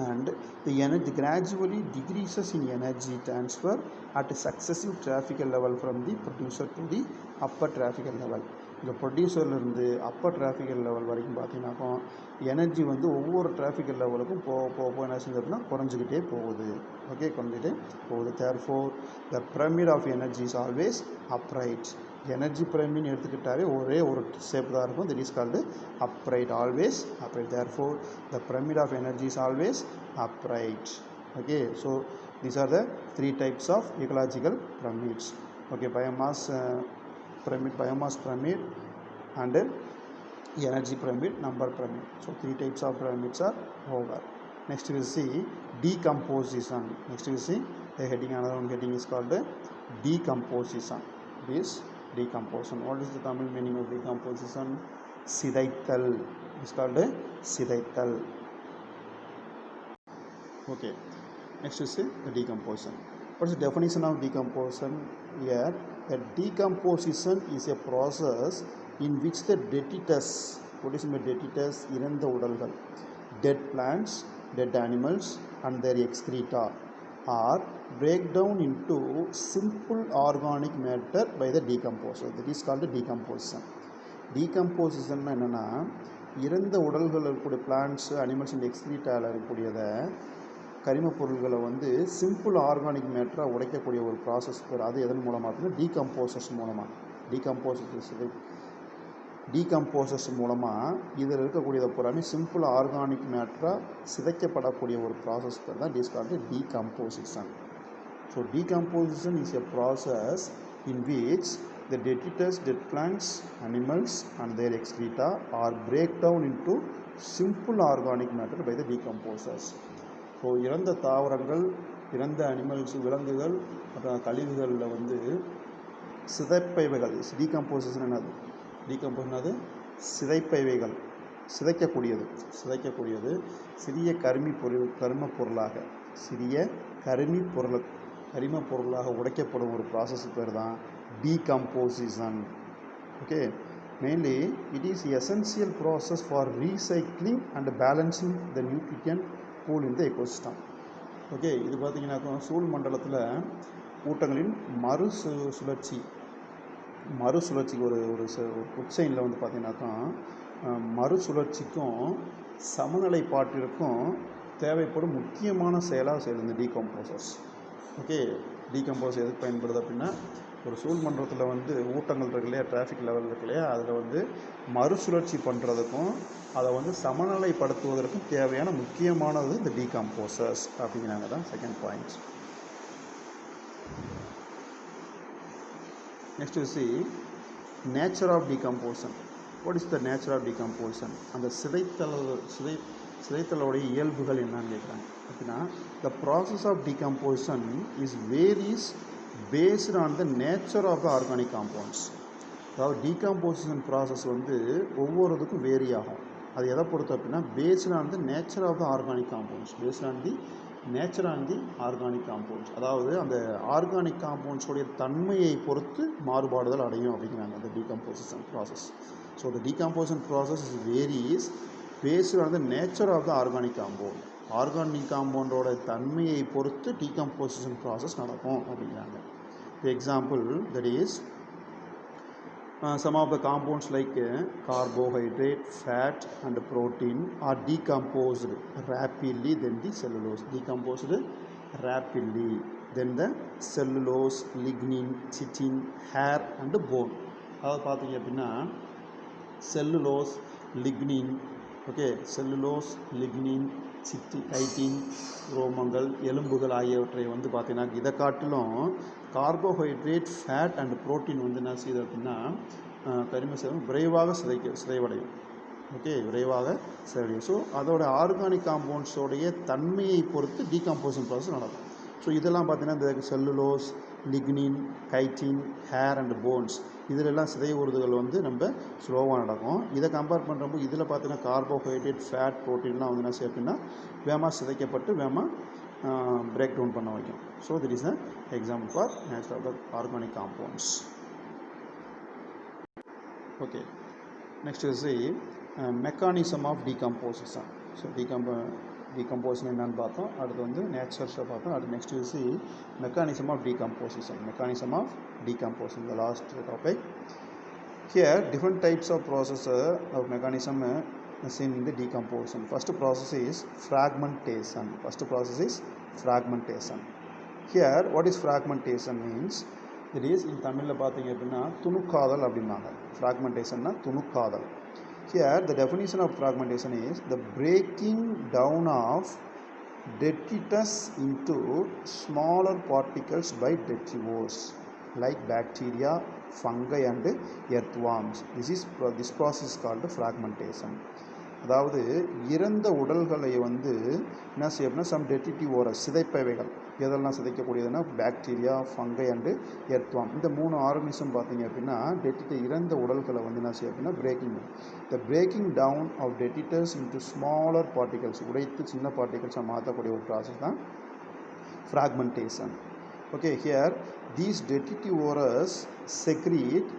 and the energy gradually decreases in energy transfer at a successive traffic level from the producer to the upper traffic level. இந்த ப்ரொடியூசர்லேருந்து Appar tropical level வரைக்கும் பார்த்தீங்கன்னாக்கா energy வந்து ஒவ்வொரு tropical லெவலுக்கும் போக என்ன செஞ்சது அப்படின்னா குறைஞ்சிக்கிட்டே போகுது. ஓகே, குறைஞ்சிக்கிட்டே போகுது. Therefore the pyramid of energy is always upright. Energy பிரமிட்னு எடுத்துக்கிட்டாவே ஒரே ஒரு ஷேப் தான் இருக்கும். That is called upright, always upright. Therefore the pyramid of energy is always upright. Okay, so these are the 3 types of ecological pyramids. Okay, biomass pyramid and energy pyramid, number pyramid. So 3 types of pyramids are over. Next we will see decomposition. Next we will see the heading, another one heading is called decomposition. This decomposition, what is the Tamil meaning of decomposition? Sidaithal. It is called sidaithal. Okay, next we see the decomposition. What is the definition of decomposition? Here, a decomposition is a process in which the detritus, what is the detritus? இறந்த உடல்கள், dead plants, dead animals and their excreta are break down into simple organic matter by the decomposer. That is called decomposition. Decomposition என்னன்னா, இறந்த உடல்கள் இருக்கக்கூடிய plants, animals and எக்ஸ்க்ரீட்டாவில் இருக்கக்கூடியதை கரிமப் பொருள்களை வந்து simple organic மேட்டராக உடைக்கக்கூடிய ஒரு ப்ராசஸ் பேர். அது எதன் மூலமாக அப்படின்னா டீகம்போசஸ் மூலமாக. டீகம்போசஸ் மூலமாக இதில் இருக்கக்கூடியதை பூராமே சிம்பிள் ஆர்கானிக் மேட்டராக சிதைக்கப்படக்கூடிய ஒரு ப்ராசஸ் பேர் தான் is called decomposition. So decomposition is a process in which the detritus, dead plants, animals and their excreta are break down into simple organic matter by the decomposers. So இறந்த தாவரங்கள், இறந்த animals, விலங்குகள் மற்றும் கழிவுகளில் வந்து சிதைப்பைவைகள், decomposition என்னது? Decomposition அது சிதைப்பைவைகள், சிதைக்கக்கூடியது சிறிய கரிம பொருளாக உடைக்கப்படும் ஒரு ப்ராசஸ் பேர் தான் decomposition. Okay, mainly it is essential process for recycling and balancing the nutrition pool in the ecosystem. Okay, இது பார்த்தீங்கன்னாக்கா சூழ் மண்டலத்தில் ஊட்டங்களின் மறுசுழற்சிக்கு ஒரு உச்சைனில் வந்து பார்த்தீங்கன்னாக்கா மறுசுழற்சிக்கும் சமநிலைப்பாட்டிற்கும் தேவைப்படும் முக்கியமான செயலாக செய்யுது இந்த டீகம்போசர்ஸ். ஓகே, டீகம்போஸ் எதுக்கு பயன்படுது அப்படின்னா, ஒரு சூழ் மண்டலத்தில் வந்து ஊட்டங்கள் இருக்கு இல்லையா, டிராஃபிக் லெவல் இருக்கு இல்லையா, அதில் வந்து மறுசுழற்சி பண்ணுறதுக்கும் அதை வந்து சமநிலைப்படுத்துவதற்கும் தேவையான முக்கியமானது இந்த டீகம்போசர்ஸ் அப்படிங்கிறாங்க. தான் second point. Next we see nature of decomposition. What is the nature of decomposition? அந்த சிதைத்தலோடைய இயல்புகள் என்னன்னு கேட்குறாங்க. அப்படின்னா the process of decomposition is varies based on the nature of the organic compounds. அதாவது டீகம்போசிஷன் ப்ராசஸ் வந்து ஒவ்வொருத்துக்கும் வேரி ஆகும். அது எதை பொறுத்து அப்படின்னா based on the nature of the organic compounds. அதாவது அந்த ஆர்கானிக் காம்பவுண்ட்ஸோடைய தன்மையை பொறுத்து மாறுபாடுதல் அடையும் அப்படிங்கிறாங்க அந்த decomposition process. So the decomposition process is varies based on the nature of the organic compound. Organic காம்பவுண்டோட தன்மையை பொறுத்து டீகம்போசிஷன் ப்ராசஸ் நடக்கும் அப்படிங்கிறாங்க. For example, that is some of the compounds like carbohydrate, fat and protein are decomposed rapidly than the cellulose. Then the cellulose, lignin, chitin, hair and bone. அதாவது பார்த்தீங்க அப்படின்னா cellulose, lignin, okay, cellulose, lignin, chitin, ரோமங்கள், எலும்புகள் ஆகியவற்றை வந்து பார்த்தீங்கன்னா இதை காட்டிலும் கார்போஹைட்ரேட், ஃபேட் அண்ட் ப்ரோட்டீன் வந்து என்ன செய்யுது அப்படின்னா கரிம சேர்மம் விரைவாக சிதைவடையும். ஓகே, விரைவாக சிதைவடையும். ஸோ அதோட ஆர்கானிக் காம்பவுண்ட்ஸோடைய தன்மையை பொறுத்து டீகம்போசிஷன் ப்ராசஸ் நடக்கும். ஸோ இதெல்லாம் பார்த்தீங்கன்னா இந்த cellulose, lignin, chitin, hair and bones இதிலெல்லாம் சிதைவுறுதல் வந்து நம்ம ஸ்லோவாக நடக்கும். இதை கம்பேர் பண்ணுறப்போ இதில் பார்த்தீங்கன்னா கார்போஹைட்ரேட், ஃபேட், ப்ரோட்டீன்லாம் வந்து என்ன செய்யும் அப்படின்னா வேகமாக சிதைக்கப்பட்டு வேகமாக பிரேக் டவுன் பண்ண வைக்கும். So that is a example for natural of the organic compounds. Okay, next is the mechanism of decomposition. So decomposition என்னன்னு பார்த்தோம், அடுத்து வந்து நேச்சர்ஸை பார்த்தோம், அடுத்து next is the mechanism of decomposition. Mechanism of decomposition, the last topic. Here different types of process of mechanism is in the decomposition. First process is fragmentation. Here what is fragmentation means? It is in தமிழில் பார்த்தீங்க அப்படின்னா துணுக்காதல் அப்படிம்பாங்க. ஃப்ராக்மெண்டேஷன்னா துணுக்காதல். Here the definition of fragmentation is the breaking down of detritus into smaller particles by detrivores like bacteria, fungi and earthworms. This process is called fragmentation. அதாவது இறந்த உடல்களை வந்து என்ன செய்ய அப்படின்னா சம் டெட்ரிட்டிவோரஸ் சிதைப்பவைகள் எதெல்லாம் சிதைக்கக்கூடியதுன்னா பாக்டீரியா, ஃபங்கை அண்டு எர்த்வாம் இந்த 3 organism பார்த்தீங்க அப்படின்னா இறந்த உடல்களை வந்து என்ன செய்ய அப்படின்னா breaking down of detritus into smaller particles உடைத்து சின்ன பார்ட்டிகல்ஸாக மாற்றக்கூடிய ஒரு ப்ராசஸ் தான் fragmentation. Okay, here these detritivores secrete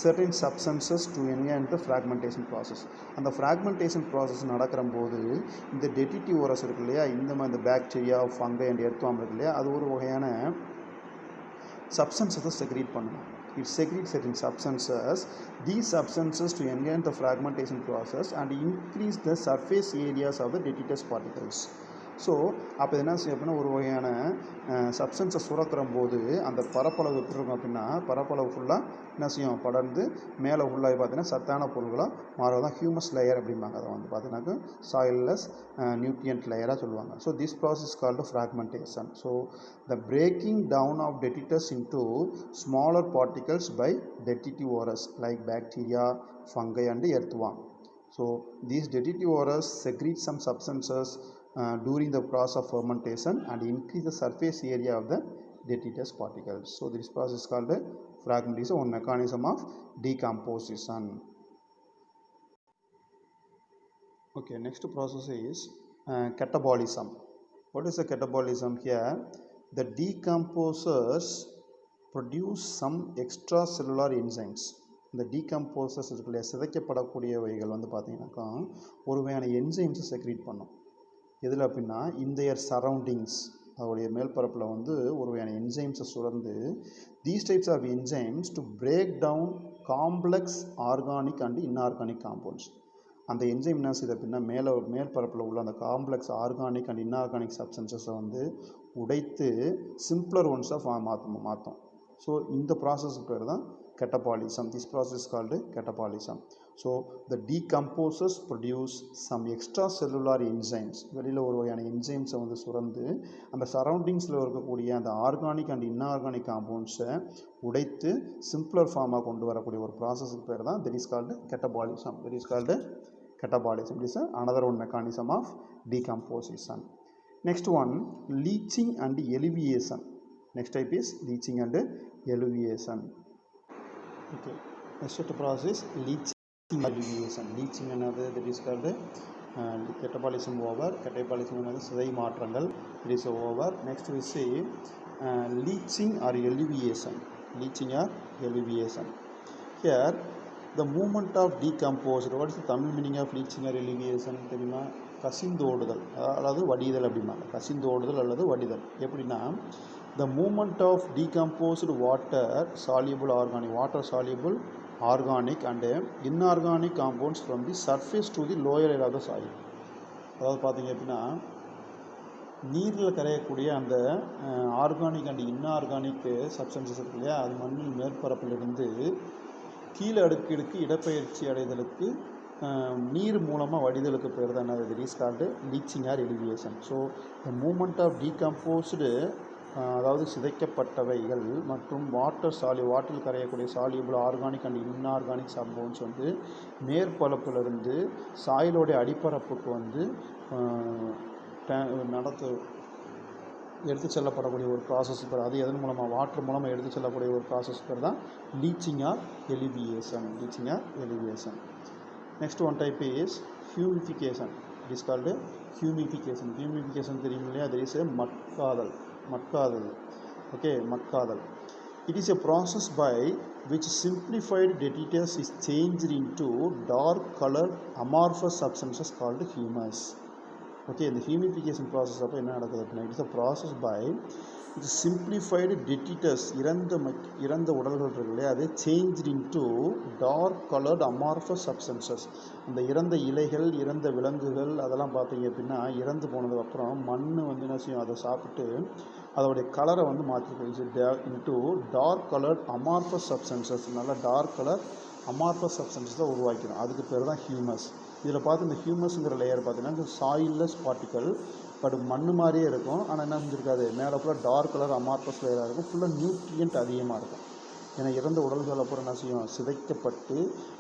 certain substances to enhance the fragmentation process. அந்த fragmentation process நடக்கிற போது இந்த டெட்ரிட்டிவோரஸ் இருக்கு இல்லையா, இந்த பாக்டீரியா, ஃபங்கை அண்ட் எர்த்வாம் இருக்கு இல்லையா, அது ஒரு வகையான சப்ஸ்டன்ஸை செக்ரீட் பண்ணும். It secretes certain substances. These substances to enhance the fragmentation process and increase the surface areas of the detritus particles. So அப்போ என்ன செய்யும் அப்படின்னா ஒரு வகையான சப்ஸ்டன்ஸை சுரக்கிற போது அந்த பரப்பளவு எப்படி இருக்கும் அப்படின்னா பரப்பளவு ஃபுல்லாக என்ன செய்யும் படர்ந்து மேலே ஃபுல்லாக பார்த்தீங்கன்னா சத்தான பொருள்களாக மாறுவதான் ஹியூமஸ் லேயர் அப்படிம்பாங்க. அதை வந்து பார்த்தீங்கன்னாக்க சாயில்லெஸ் நியூட்ரியன்ட் லேயராக சொல்லுவாங்க. So this process called fragmentation. So the breaking down of detritus into smaller particles by detritivores like bacteria, fungi and earthworm. So these detritivores secrete some substances during the process of fermentation and increase the surface area of the detritus particles. So this process is called fragmentation, one mechanism of decomposition. Okay, next process is catabolism. What is the catabolism? Here the decomposers produce some extracellular enzymes. இந்த decomposers இருக்குல்ல சிதைக்கப்படக்கூடியவைகள் வந்து பார்த்தீங்கன்னாக்கா ஒரு வகையான என்சைம்ஸை secrete பண்ணும். எதில் அப்படின்னா இந்த சரௌண்டிங்ஸ் அதோடைய மேல்பரப்பில் வந்து ஒரு வகையான என்சைம்ஸை சுரந்து these types of enzymes to break down complex organic and inorganic compounds. அந்த என்சைம் என்ன செய்யுது அப்படின்னா மேல்பரப்பில் உள்ள அந்த காம்ப்ளெக்ஸ் ஆர்கானிக் அண்ட் இன்ஆர்கானிக் சப்ஸ்டன்சஸை வந்து உடைத்து சிம்பிளர் ஒன்ஸாக மாற்றும். ஸோ இந்த ப்ராசஸ்க்கு பேர் தான் catabolism. This process is called catabolism. So the decomposers produce some extracellular enzymes. வெளியில் ஒரு வகையான என்சைம்ஸை வந்து சுரந்து அந்த சரௌண்டிங்ஸில் இருக்கக்கூடிய அந்த ஆர்கானிக் அண்ட் இன்ஆர்கானிக் காம்பவுண்ட்ஸை உடைத்து சிம்பிளர் ஃபார்மாக கொண்டு வரக்கூடிய ஒரு ப்ராசஸுக்கு பேர் தான் that is called catabolism. That is called catabolism. It is another one mechanism of decomposition. Next one, leaching and elevation. Next type is leaching and elevation. Okay, next process leaching and elevation. Leaching another that is called catabolism over. Catabolism another சிதை மாற்றங்கள், it is over. Next we see leaching or elevation. Leaching or elevation. Here the movement of decomposed. What is the Tamil meaning of leaching or elevation? தெரியுமா? கசிந்தோடுதல் அல்லது வடிதல் அப்படிம்பாங்க. கசிந்தோடுதல் அல்லது வடிதல் எப்படின்னா the movement of decomposed water soluble organic and inorganic compounds from the surface to the lower layer of the soil. அதாவது பார்த்தீங்க அப்படின்னா நீரில் கரையக்கூடிய அந்த ஆர்கானிக் அண்ட் இன்ஆர்கானிக் சப்ஸ்டன்சஸ் இருக்கு இல்லையா, அது மண்ணில் மேற்பரப்பிலிருந்து கீழே அடுக்கு இடப்பெயர்ச்சி அடைதலுக்கு நீர் மூலமாக வடிதலுக்கு பேர் தான் அது is called leaching or eluviation. So the movement of decomposed அதாவது சிதைக்கப்பட்டவைகள் மற்றும் வாட்டரில் கரையக்கூடிய soluble organic and inorganic compounds வந்து மேற்பரப்பிலிருந்து சாயிலோடைய அடிப்பரப்புக்கு வந்து எடுத்து செல்லப்படக்கூடிய ஒரு ப்ராசஸ் பேர், அது எதன் மூலமாக, வாட்டர் மூலமாக எடுத்து செல்லக்கூடிய ஒரு ப்ராசஸ் பேர் தான் leaching or eluviation. Leaching or eluviation. Next one type is humification. It is called humification. Humification தெரியும் இல்லையா, அது இஸ் மட்காதல். மட்காதல். ஓகே, மட்காதல். It is a process by which simplified detritus is changed into dark colored amorphous substances called humus. Okay, இந்த humification process அப்போ என்ன நடக்குது அப்படின்னா, இட்ஸ் அ ப்ராசஸ் பை இது சிம்பிளிஃபைடு டெட்டிட்டஸ், இறந்த உடல்கள் இருக்கு இல்லையா, அது changed into dark coloured amorphous substances. அந்த இறந்த இலைகள், இறந்த விலங்குகள் அதெல்லாம் பார்த்தீங்க அப்படின்னா இறந்து போனதுக்கப்புறம் மண் வந்து என்ன செய்யும், அதை சாப்பிட்டு அதோடைய கலரை வந்து மாற்றிருக்கு into dark coloured amorphous substances. நல்லா டார்க் கலர் அமார்ஃபஸ் சப்ஸ்டன்சஸ் தான் உருவாக்கிடும். அதுக்கு பேர் தான் ஹியூமஸ். இதில் பார்த்து இந்த ஹியூமஸுங்கிற லேயர் பார்த்தீங்கன்னா இந்த சாயில்லெஸ் பார்ட்டிக்கல், பட் மண் மாதிரியே இருக்கும். ஆனால் என்ன செஞ்சுருக்காது, மேலே ஃபுல்லாக டார்க் கலர் அமார்ஃபஸ் லேயராக இருக்கும். ஃபுல்லாக நியூட்ரியன்ட் அதிகமாக இருக்கும். ஏன்னா இறந்த உடல்கள் அப்புறம் என்ன செய்யும், சிதைக்கப்பட்டு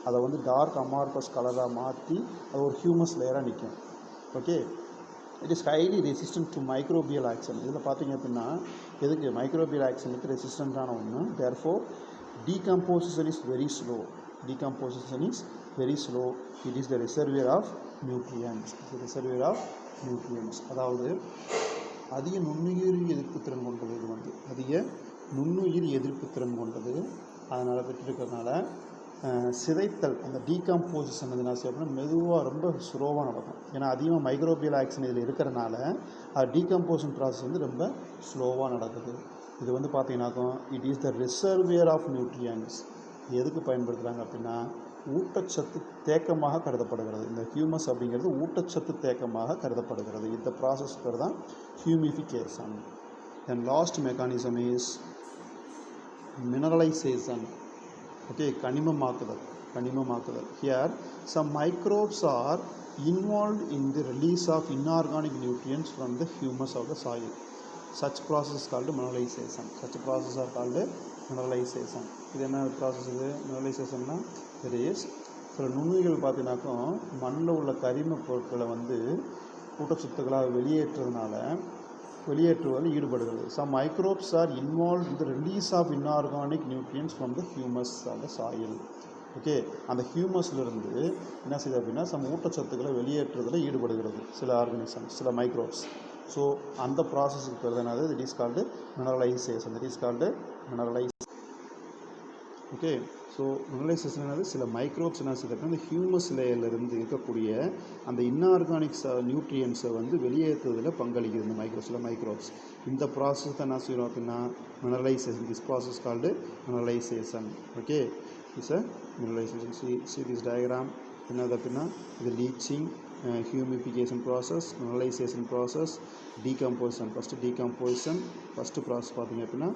அதை வந்து டார்க் அமார்ஃபஸ் கலராக மாற்றி அது ஒரு ஹியூமஸ் லேயராக நிற்கும். Okay, it is highly resistant to microbial action. இதில் பார்த்தீங்க அப்படின்னா எதுக்கு மைக்ரோபியல் ஆக்ஷனுக்கு ரெசிஸ்டண்ட்டான ஒன்று. Therefore decomposition is very slow. Decomposition is very slow. It is the reservoir of nutrients. The reservoir of nutrients. அதாவது அதிக நுண்ணுயிர் எதிர்ப்பு திறன் கொண்டது. இது வந்து அதிக நுண்ணுயிர் எதிர்ப்பு திறன் கொண்டது. அதனால் பெற்றிருக்கிறதுனால சிதைத்தல், அந்த டீகம்போசிஷன் வந்து என்ன செய்யணும், மெதுவாக ரொம்ப ஸ்லோவாக நடக்கும். ஏன்னா அதிகமாக மைக்ரோபியல் ஆக்ஷன் இதில் இருக்கிறனால அது டீகம்போசிஷன் ப்ராசஸ் வந்து ரொம்ப ஸ்லோவாக நடக்குது. இது வந்து பார்த்தீங்கன்னாக்கும் it is the reservoir of nutrients. எதுக்கு பயன்படுத்துகிறாங்க அப்படின்னா ஊட்டச்சத்து தேக்கமாக கருதப்படுகிறது. இந்த ஹியூமஸ் அப்படிங்கிறது ஊட்டச்சத்து தேக்கமாக கருதப்படுகிறது. இந்த ப்ராசஸ் பேர் தான் humification. Then last mechanism is mineralization. Okay, கனிமமாக்குதல். கனிமமாக்குதல். Here some microbes are involved in the release of inorganic nutrients from the humus of the soil. Such process is called mineralization. Such process are called mineralization. இது என்ன process இது மினரலைசேஷன்னா, it is சில நுண்ணுயிர்கள் பார்த்தீங்கன்னாக்கும் மண்ணில் உள்ள கரிம பொருட்களை வந்து ஊட்டச்சத்துக்களாக வெளியேற்றுவதில் ஈடுபடுகிறது. Some microbes are involve in the release of inorganic nutrients from the humus of the soil. Okay, அந்த ஹியூமஸ்லேருந்து என்ன செய்யுது அப்படின்னா சம் ஊட்டச்சத்துக்களை வெளியேற்றுவதில் ஈடுபடுகிறது சில ஆர்கானிசம், சில மைக்ரோப்ஸ். ஸோ அந்த ப்ராசஸுக்கு பேர் தான் it is called mineralisation. It is called mineralisation. Okay, so mineralisation என்னது, சில மைக்ரோப்ஸ் என்ன செய்யுது அப்படின்னா இந்த ஹியூமஸ் லேயர்லேருந்து இருக்கக்கூடிய அந்த இன்ஆர்கானிக்ஸ் நியூட்ரியன்ஸை வந்து வெளியேற்றுவதில் பங்களிக்குது இந்த சில மைக்ரோப்ஸ். இந்த ப்ராசஸ் தான் என்ன செய்யணும் அப்படின்னா mineralisation. This process called mineralisation. Okay, it's a mineralisation. See this diagram என்னது அப்படின்னா இது leaching, humification process, mineralisation process, decomposition. First process பார்த்திங்க அப்படின்னா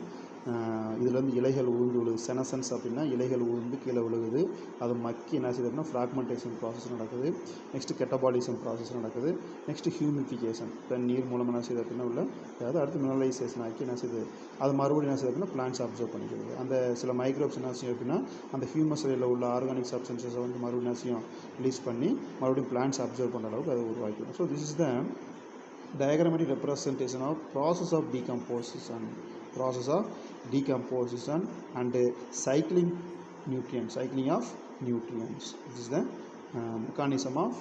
இதுலேருந்து இலைகள் உழுந்து விழுது. செனசன்ஸ் அப்படின்னா இலைகள் உழுந்து கீழே விழுகுது. அது மக்கி என்ன செய்யுது அப்படின்னா ஃப்ராக்மெண்டேஷன் ப்ராசஸ் நடக்குது. நெக்ஸ்ட்டு கெட்டபாலிசம் ப்ராசஸ் நடக்குது. நெக்ஸ்ட்டு ஹியூமிஃபிகேஷன், நீர் மூலமாக என்ன செய்யுது அப்படின்னா உள்ள அதாவது அடுத்து மினரலைசேஷன் ஆக்கி என்ன செய்யுது, அது மறுபடியும் என்ன செய்யுது அப்படின்னா பிளான்ட்ஸ் அப்சர்வ் பண்ணிக்கிறது. அந்த சில மைக்ரோப்ஸ் என்ன செய்யும் அப்படின்னா அந்த ஹியூமஸ் லேயரில் உள்ள ஆர்கானிக் சப்ஸ்டன்சஸை வந்து மறுபடியும் என்ன செய்யும் ரிலீஸ் பண்ணி மறுபடியும் பிளான்ட்ஸ் அப்சர்வ் பண்ணுற அளவுக்கு அதை உருவாக்கிடும். So this is the diagrammatic representation of process of decomposition and cycling of nutrients. This is the mechanism of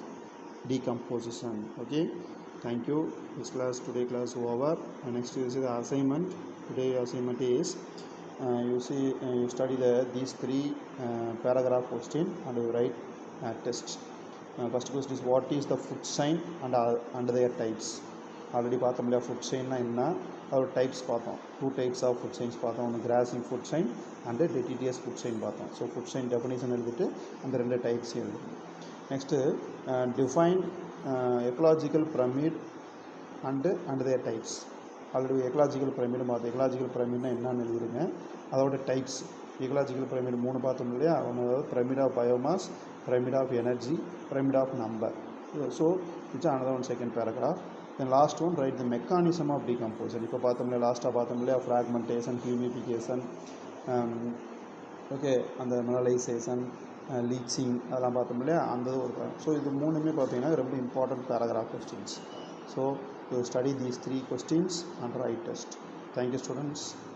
decomposition. Okay, thank you. Today class over. Next you see the assignment. Today assignment is you study these three paragraph question and you write test. First question is what is the food sign and their types. Already பார்த்தோம் இல்லையா, food சைன்னா என்ன, அதோட types பார்த்தோம். 2 types of food chains பார்த்தோம். ஒன்று grazing food chain and detritus food chain பார்த்தோம். So food chain definition எழுதிட்டு அந்த 2 டைப்ஸையும் எழுதும். Next define ecological pyramid and their types. Already ecological pyramid பார்த்தோம். எக்கலாஜிக்கல் பிரமிட்னா என்னன்னு எழுதிருங்க. அதோட டைப்ஸ் எக்கலாஜிக்கல் பிரமிடு 3 பார்த்தோம் இல்லையா. ஒன்று அதாவது pyramid of biomass, pyramid of energy, pyramid of number. So it's another one second paragraph. Then last one write the mechanism of decomposition. இப்போ பார்த்தோம்ல லாஸ்ட்டாக பார்த்தோம் இல்லையா ஃப்ராக்மெண்டேஷன், ஹியூமிஃபிகேஷன், ஓகே அந்த மினரலைசேஷன், லீச்சிங் அதெல்லாம் பார்த்தோம் இல்லையா அந்த ஒரு. ஸோ இது 3மே பார்த்தீங்கன்னா ரொம்ப important paragraph questions. So You study these 3 questions and write test. Thank you, students.